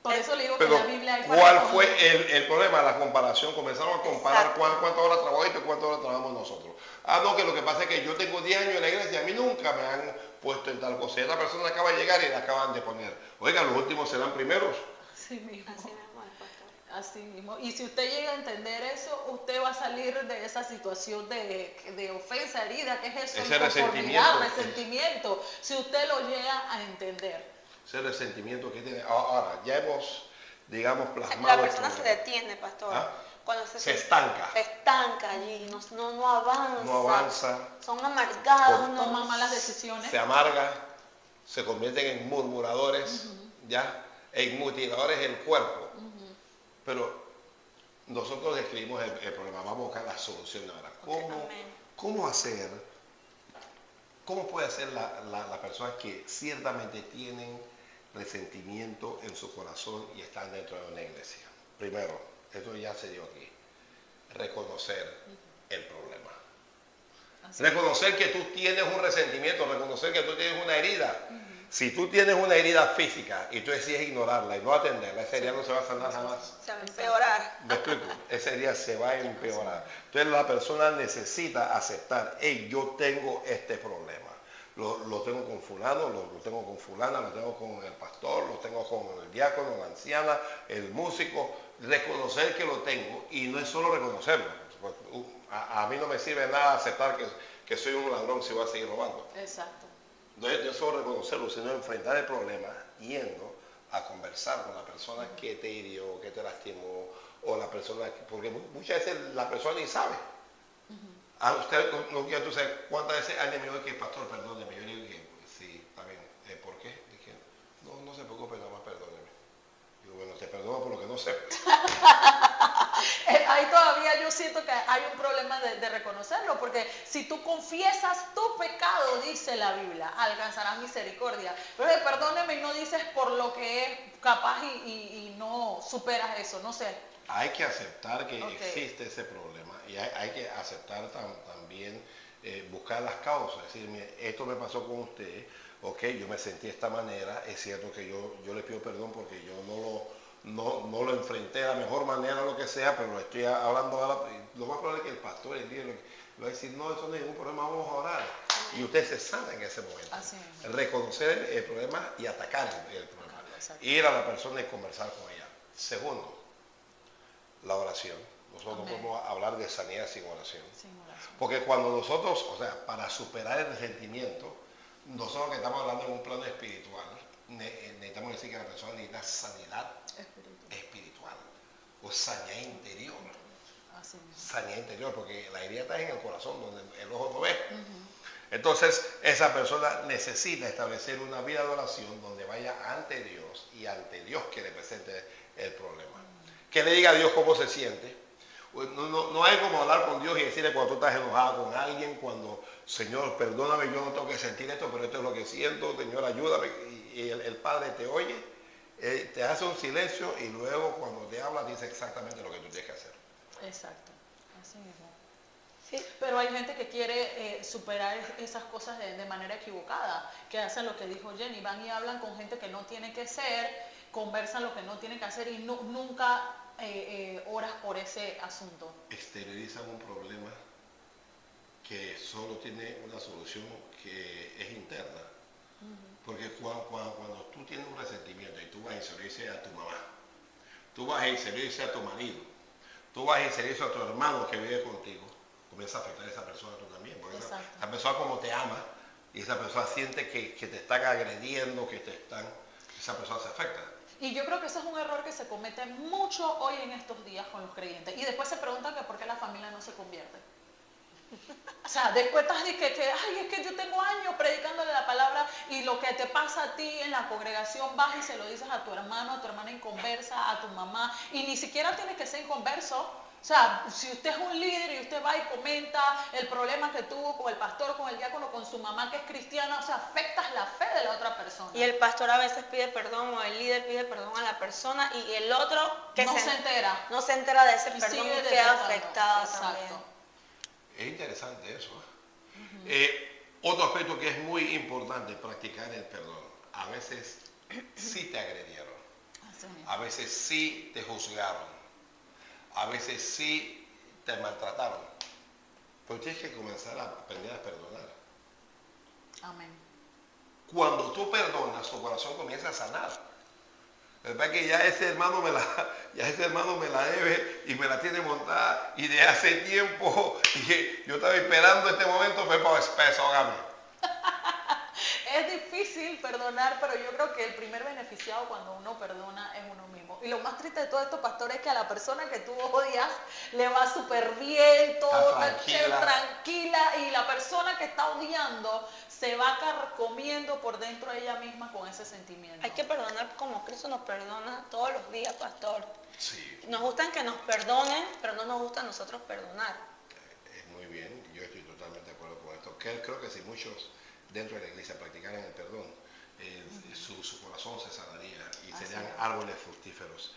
Por eso le digo que en la Biblia hay ¿cuál fue el problema? La comparación. Comenzaron a comparar cuántas horas trabajó y cuántas horas trabajamos nosotros. No, que lo que pasa es que yo tengo 10 años en la iglesia y a mí nunca me han puesto en tal cosa. Esta persona acaba de llegar y la acaban de poner. Oiga, los últimos serán primeros. Así mismo. Así mismo es, pastor. Así mismo. Y si usted llega a entender eso, usted va a salir de esa situación de ofensa, herida, que es eso, ese resentimiento, si usted lo llega a entender. Ese resentimiento que tiene. Ahora, ya hemos, digamos, plasmado. La persona se detiene, pastor. cuando se estanca. Se estanca allí, no avanza. No avanza. Son amargados, no Toman malas decisiones. Se amarga, se convierten en murmuradores, ya, en mutiladores del cuerpo. Pero nosotros describimos el problema, vamos a buscar la solución ahora. ¿Cómo puede hacer la persona que ciertamente tienen resentimiento en su corazón y están dentro de una iglesia? Primero, esto ya se dio aquí, reconocer el problema. Reconocer que tú tienes un resentimiento, reconocer que tú tienes una herida. Si tú tienes una herida física y tú decides ignorarla y no atenderla, ese día no se va a sanar jamás. Se va a empeorar. ¿Me explico? Ese día se va a empeorar. Entonces la persona necesita aceptar, hey, yo tengo este problema. Lo tengo con fulano, lo tengo con fulana, lo tengo con el pastor, lo tengo con el diácono, la anciana, el músico. Reconocer que lo tengo y no es solo reconocerlo. A mí no me sirve nada aceptar que soy un ladrón si voy a seguir robando. Exacto. No es solo reconocerlo, sino enfrentar el problema yendo a conversar con la persona que te hirió, que te lastimó, o la persona, porque muchas veces la persona ni sabe. A usted no quiero saber cuántas veces alguien me dijo que pastor, perdóneme. Yo le digo que sí, está bien. ¿Por qué? Dije, no se preocupe, nada más perdóneme. Digo, bueno, te perdono por lo que no sé. Ahí todavía yo siento que hay un problema de reconocerlo, porque si tú confiesas tu pecado, dice la Biblia, alcanzarás misericordia. Pero perdóneme y no dices por lo que es capaz y no superas eso, no sé. Hay que aceptar que existe ese problema y hay que aceptar también buscar las causas. Es decir, mire, esto me pasó con usted, ok, yo me sentí de esta manera, es cierto que yo le pido perdón porque yo no lo enfrenté de la mejor manera, lo que sea, pero lo estoy hablando ahora. Lo más probable es que el pastor, el líder, le va a decir, no, eso no es ningún problema, vamos a orar. Y usted se sana en ese momento. Así es. Reconocer el problema y atacar el problema. Ir a la persona y conversar con ella. Segundo, la oración. Nosotros no podemos hablar de sanidad sin oración. Porque cuando nosotros, o sea, para superar el resentimiento, nosotros que estamos hablando en un plano espiritual, necesitamos decir que la persona necesita sanidad espiritual o sanidad interior. Sanidad interior, porque la herida está en el corazón, donde el ojo no ve. Entonces, esa persona necesita establecer una vida de oración donde vaya ante Dios y ante Dios que le presente el problema. Que le diga a Dios cómo se siente. No hay como hablar con Dios y decirle cuando tú estás enojado con alguien, cuando, Señor, perdóname, yo no tengo que sentir esto, pero esto es lo que siento, Señor, ayúdame. Y el Padre te oye, te hace un silencio y luego cuando te habla dice exactamente lo que tú tienes que hacer. Exacto, así mismo. Sí. Pero hay gente que quiere superar esas cosas de manera equivocada, que hacen lo que dijo Jenny, van y hablan con gente que no tiene que ser, conversan lo que no tienen que hacer y nunca oras por ese asunto. Exteriorizan un problema que solo tiene una solución que es interna. Porque cuando tú tienes un resentimiento y tú vas y se lo dices a tu mamá, tú vas y se lo dices a tu marido, tú vas y se lo dices a tu hermano que vive contigo, comienza a afectar a esa persona tú también. Porque esa persona como te ama y esa persona siente que te están agrediendo, esa persona se afecta. Y yo creo que ese es un error que se comete mucho hoy en estos días con los creyentes. Y después se preguntan que por qué la familia no se convierte. O sea, después estás diciendo ay, es que yo tengo años predicándole la palabra y lo que te pasa a ti en la congregación vas y se lo dices a tu hermana inconversa, a tu mamá, y ni siquiera tienes que ser inconverso. O sea, si usted es un líder y usted va y comenta el problema que tuvo con el pastor, con el diácono, con su mamá que es cristiana, o sea, afectas la fe de la otra persona. Y el pastor a veces pide perdón o el líder pide perdón a la persona y el otro que no se entera. No se entera de ese y perdón y queda afectado. Exacto. También. Es interesante eso. Otro aspecto que es muy importante, practicar el perdón. A veces sí te agredieron, a veces sí te juzgaron, a veces sí te maltrataron, pero tienes que comenzar a aprender a perdonar. Amén. Cuando tú perdonas, tu corazón comienza a sanar. ¿Verdad que ya ese hermano me la debe y me la tiene montada y de hace tiempo y yo estaba esperando este momento fue para desahógame? Es difícil difícil perdonar, pero yo creo que el primer beneficiado cuando uno perdona es uno mismo. Y lo más triste de todo esto, pastor, es que a la persona que tú odias le va súper bien, todo está chévere, tranquila, y la persona que está odiando se va carcomiendo por dentro de ella misma con ese sentimiento. Hay que perdonar como Cristo nos perdona todos los días, pastor. Sí. Nos gustan que nos perdonen, pero no nos gusta a nosotros perdonar. Es muy bien, yo estoy totalmente de acuerdo con esto. Creo que si muchos dentro de la iglesia practicaran el perdón, su corazón se sanaría y serían árboles fructíferos.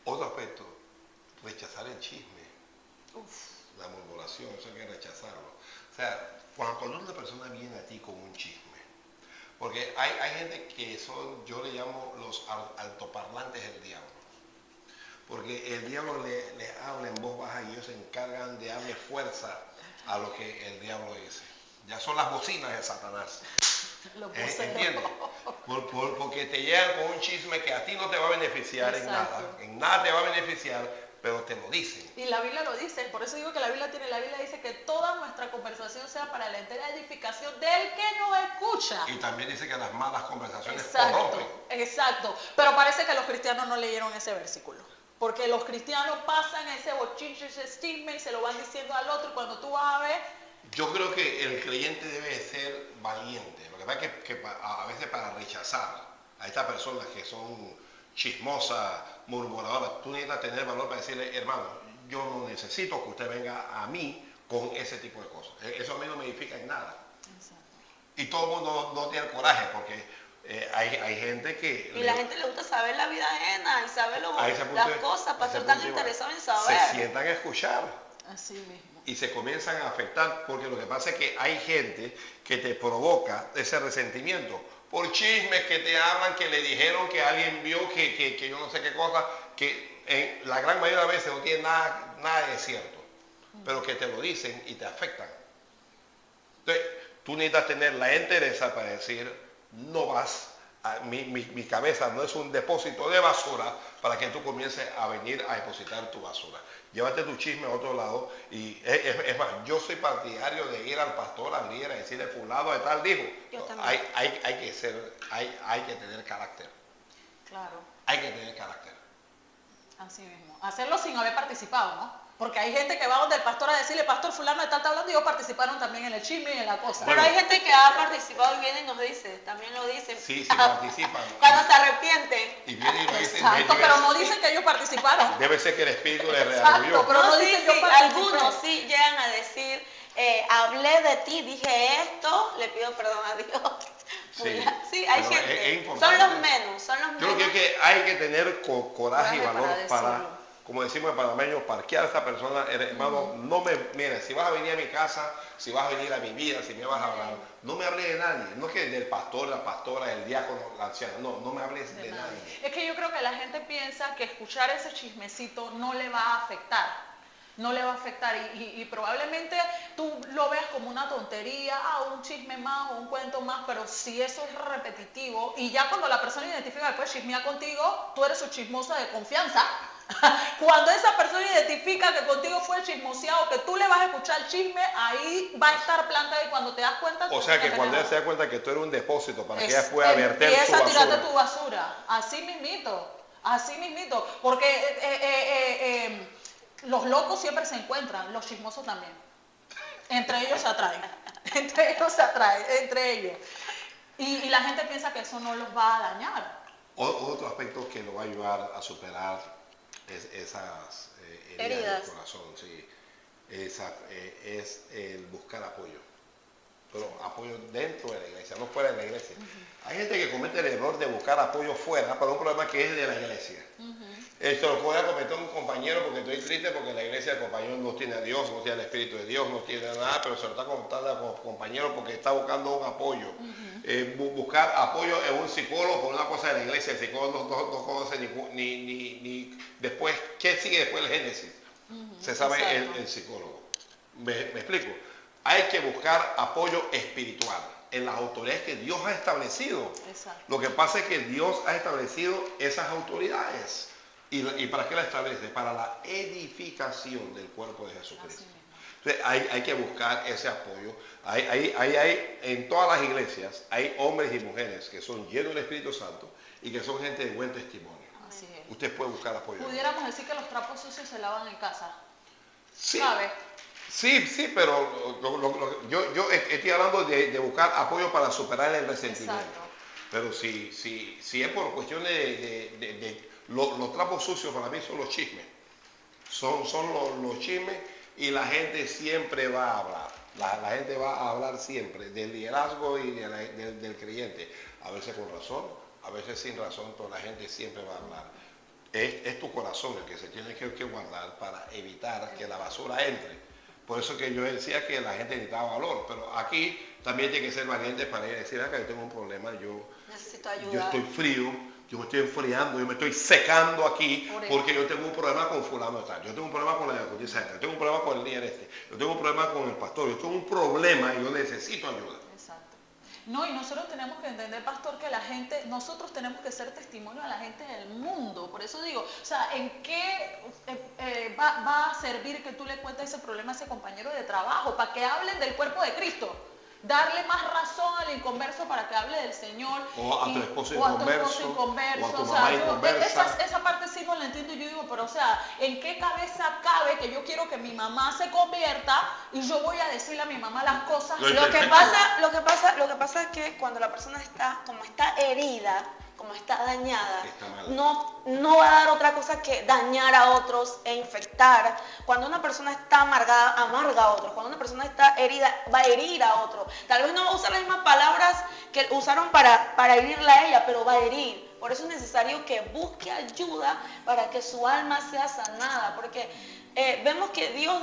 Otro aspecto, rechazar el chisme, la murmuración, eso hay que rechazarlo. O sea, cuando una persona viene a ti con un chisme, porque hay gente que son, yo le llamo los altoparlantes del diablo. Porque el diablo le habla en voz baja y ellos se encargan de darle fuerza a lo que el diablo dice. Ya son las bocinas de Satanás. ¿Entiendes? Porque te llegan con un chisme que a ti no te va a beneficiar en nada te va a beneficiar, pero te lo dicen. Y la Biblia lo dice, por eso digo que la Biblia dice que toda nuestra conversación sea para la entera edificación del que nos escucha. Y también dice que las malas conversaciones corrompen. corrompen. Exacto, pero parece que los cristianos no leyeron ese versículo. Porque los cristianos pasan ese bochinche, ese chisme y se lo van diciendo al otro, y cuando tú vas a ver... Yo creo que el creyente debe ser valiente. Lo que pasa es que a veces para rechazar a estas personas que son chismosas, murmuradoras, tú necesitas tener valor para decirle, hermano, yo no necesito que usted venga a mí con ese tipo de cosas. Eso a mí no me edifica en nada. Exacto. Y todo el mundo no tiene el coraje porque... hay gente que... Y la gente le gusta saber la vida ajena y saber las cosas para estar tan interesado en saber. Se sientan a escuchar. Así mismo. Y se comienzan a afectar porque lo que pasa es que hay gente que te provoca ese resentimiento por chismes que te hablan, que le dijeron que alguien vio que yo no sé qué cosa, que en la gran mayoría de veces no tiene nada de cierto, pero que te lo dicen y te afectan. Entonces, tú necesitas tener la entereza para decir, no vas, mi cabeza no es un depósito de basura para que tú comiences a venir a depositar tu basura. Llévate tu chisme a otro lado y es más, yo soy partidario de ir al pastor, al líder, a decirle fulano de tal dijo. Hay que tener carácter. Claro. Hay que tener carácter. Así mismo. Hacerlo sin haber participado, ¿no? Porque hay gente que va donde el pastor a decirle, pastor fulano de tal está hablando, y ellos participaron también en el chisme y en la cosa. Bueno, pero hay gente que ha participado y viene y nos dice, también lo dicen. Sí, participan. Cuando se arrepienten. Y viene y lo dicen. Exacto, pero no dicen que ellos participaron. Debe ser que el Espíritu les redarguyó. Pero no dicen yo participé. Algunos sí llegan a decir, hablé de ti, dije esto, le pido perdón a Dios. Sí, hay gente. Son los menos. Yo creo que hay que tener coraje y valor para, como decimos en panameño, parquear a esta persona. Hermano, mira, si vas a venir a mi casa, si vas a venir a mi vida, si me vas a hablar, no me hables de nadie. No es que del pastor, la pastora, el diácono, la anciana, no me hables de nadie. Es que yo creo que la gente piensa que escuchar ese chismecito no le va a afectar. No le va a afectar y probablemente tú lo veas como una tontería, un chisme más o un cuento más, pero si eso es repetitivo y ya cuando la persona identifica después chismea contigo, tú eres su chismosa de confianza. Cuando esa persona identifica que contigo fue chismoseado, que tú le vas a escuchar el chisme, ahí va a estar plantado y cuando te das cuenta... O sea que cuando ella se da cuenta que tú eres un depósito para que ella pueda verter su basura. Empieza a tirarte tu basura, así mismito, porque... los locos siempre se encuentran, los chismosos también. Entre ellos se atraen. Entre ellos. Y la gente piensa que eso no los va a dañar. Otro aspecto que lo va a ayudar a superar esas heridas del corazón, sí. Es el buscar apoyo. Pero apoyo dentro de la iglesia, no fuera de la iglesia. Hay gente que comete el error de buscar apoyo fuera para un problema que es de la iglesia. Esto lo puede cometer un compañero porque estoy triste porque la iglesia del compañero no tiene a Dios, no tiene el Espíritu de Dios, no tiene nada, pero se lo está contando a los compañeros porque está buscando un apoyo. Buscar apoyo en un psicólogo por una cosa de la iglesia, el psicólogo no conoce ni después, ¿qué sigue después del Génesis? Se sabe el psicólogo. ¿Me explico? Hay que buscar apoyo espiritual en las autoridades que Dios ha establecido. Exacto. Lo que pasa es que Dios ha establecido esas autoridades. ¿Y para qué las establece? Para la edificación del cuerpo de Jesucristo. Entonces, hay que buscar ese apoyo. Hay, en todas las iglesias hay hombres y mujeres que son llenos del Espíritu Santo y que son gente de buen testimonio. Así es. Usted puede buscar apoyo. Pudiéramos decir que los trapos sucios se lavan en casa. Sí, ¿Sabes? sí, pero yo estoy hablando de buscar apoyo para superar el resentimiento. Exacto. Pero si es por cuestiones los trapos sucios para mí son los chismes. Son los chismes y la gente siempre va a hablar. La gente va a hablar siempre del liderazgo y del creyente. A veces con razón, a veces sin razón, pero la gente siempre va a hablar. Es tu corazón el que se tiene que guardar para evitar que la basura entre. Por eso que yo decía que la gente necesitaba valor, pero aquí también tiene que ser valiente para ir a decir, acá yo tengo un problema, Necesito ayuda. yo estoy frío, yo me estoy enfriando, yo me estoy secando aquí porque yo tengo un problema con fulano de tal, yo tengo un problema con la diaconisa, yo tengo un problema con el líder yo tengo un problema con el pastor, yo tengo un problema y yo necesito ayuda. Exacto. No, y nosotros tenemos que entender, pastor, que la gente, nosotros tenemos que ser testimonio a la gente del mundo. Por eso digo, o sea, ¿en qué va a servir que tú le cuentes ese problema a ese compañero de trabajo? Para que hablen del cuerpo de Cristo. Darle más razón al inconverso para que hable del Señor. O a tu esposo inconverso. o a tu O mamá sea, inconversa. esa parte sí no la entiendo. Y yo digo, pero o sea, ¿en qué cabeza cabe que yo quiero que mi mamá se convierta y yo voy a decirle a mi mamá las cosas? Lo que pasa es que cuando la persona está, como está herida, como está dañada, no va a dar otra cosa que dañar a otros e infectar. Cuando una persona está amargada, amarga a otros. Cuando una persona está herida, va a herir a otro. Tal vez no va a usar las mismas palabras que usaron para herirla a ella, pero va a herir. Por eso es necesario que busque ayuda para que su alma sea sanada, porque vemos que Dios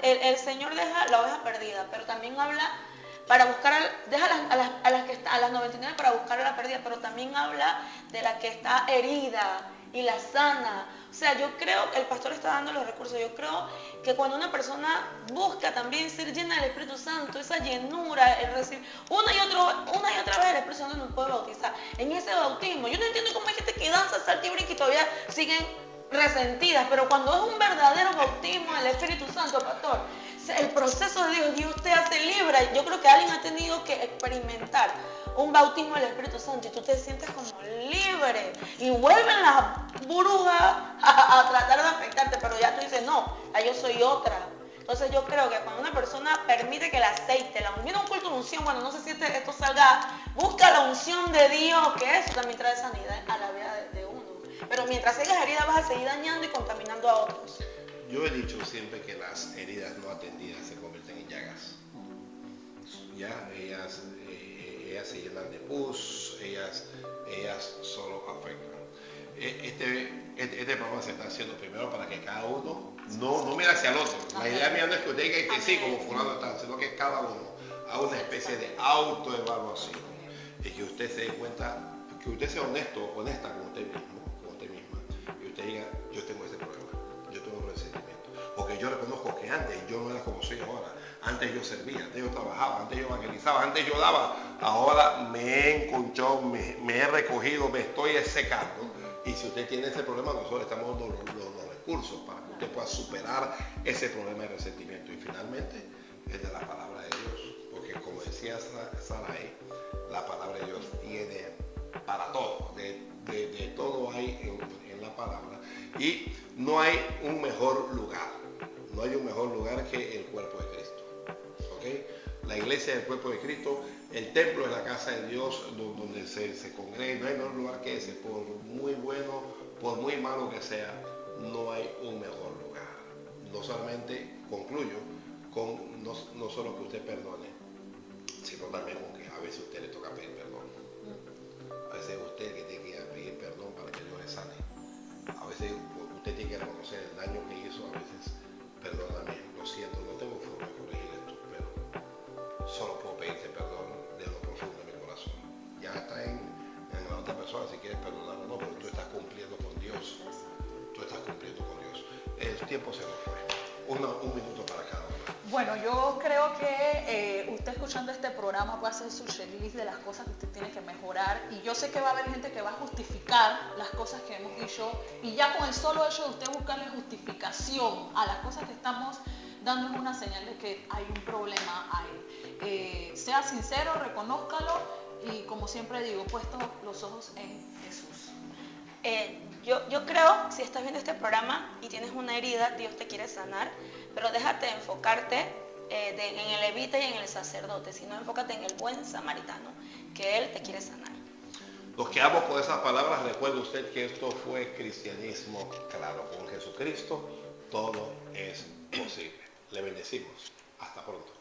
el Señor deja la oveja perdida, pero también habla para buscar, deja a las 99 para buscar a la perdida, pero también habla de la que está herida y la sana. O sea, yo creo que el pastor está dando los recursos. Yo creo que cuando una persona busca también ser llena del Espíritu Santo, esa llenura, el recibir una y otra vez el Espíritu Santo nos puede bautizar. En ese bautismo, yo no entiendo cómo hay gente que danza, salta y brinca y todavía siguen resentidas, pero cuando es un verdadero bautismo del Espíritu Santo, pastor, el proceso de Dios te hace libre. Yo creo que alguien ha tenido que experimentar un bautismo del Espíritu Santo y tú te sientes como libre y vuelven las brujas a tratar de afectarte, pero ya tú dices, no, ya yo soy otra. Entonces yo creo que cuando una persona permite que el aceite, la unción, un culto de unción, bueno, no sé si esto salga, busca la unción de Dios, que eso también trae sanidad a la vida de uno. Pero mientras sigas herida vas a seguir dañando y contaminando a otros. Yo he dicho siempre que las heridas no atendidas se convierten en llagas. Ya, ellas se llenan de pus, ellas solo afectan. Este programa se está haciendo primero para que cada uno no mire hacia el otro. La idea mía no es que usted diga que sí, como fulano está, sino que cada uno haga una especie de autoevaluación y que usted se dé cuenta, que usted sea honesta con usted mismo, con usted misma, y usted diga, yo tengo ese problema, yo tengo un resentimiento, porque yo reconozco que antes yo no era como soy ahora. Antes yo servía, antes yo trabajaba, antes yo evangelizaba, antes yo daba. Ahora me he enconchado, me he recogido, me estoy secando. Y si usted tiene ese problema, nosotros estamos dando los recursos para que usted pueda superar ese problema de resentimiento. Y finalmente, es de la palabra de Dios. Porque como decía Sarai, la palabra de Dios tiene para todo. De todo hay en la palabra. Y no hay un mejor lugar. No hay un mejor lugar que el cuerpo de Cristo. ¿Okay? La iglesia es el cuerpo de Cristo, el templo es la casa de Dios donde se congrega. No hay mejor lugar que ese. Por muy bueno, por muy malo que sea, no hay un mejor lugar. No solamente concluyo con no solo que usted perdone, sino también con que a veces a usted le toca pedir perdón. A veces es usted que tiene que pedir perdón para que Dios le sane. A veces usted tiene que reconocer el daño que hizo. A veces, perdóname, lo siento, no tengo forma de corregir esto, pero solo puedo pedirte perdón de lo profundo de mi corazón. Ya está en la otra persona si quieres perdonar o no, pero tú estás cumpliendo con Dios. Tú estás cumpliendo con Dios. El tiempo se nos fue. Un minuto para cada uno. Bueno, yo creo que usted escuchando este programa puede hacer su checklist de las cosas que usted tiene que mejorar, y yo sé que va a haber gente que va a justificar las cosas que hemos dicho, y ya con el solo hecho de usted buscarle justificación a las cosas que estamos dándonos una señal de que hay un problema ahí. Sea sincero, reconózcalo y, como siempre digo, puesto los ojos en Jesús. Yo creo, si estás viendo este programa y tienes una herida, Dios te quiere sanar, pero déjate enfocarte en el levita y en el sacerdote, sino enfócate en el buen samaritano, que Él te quiere sanar. Los que amo con esas palabras, recuerde usted que esto fue cristianismo claro. Con Jesucristo todo es posible. Le bendecimos. Hasta pronto.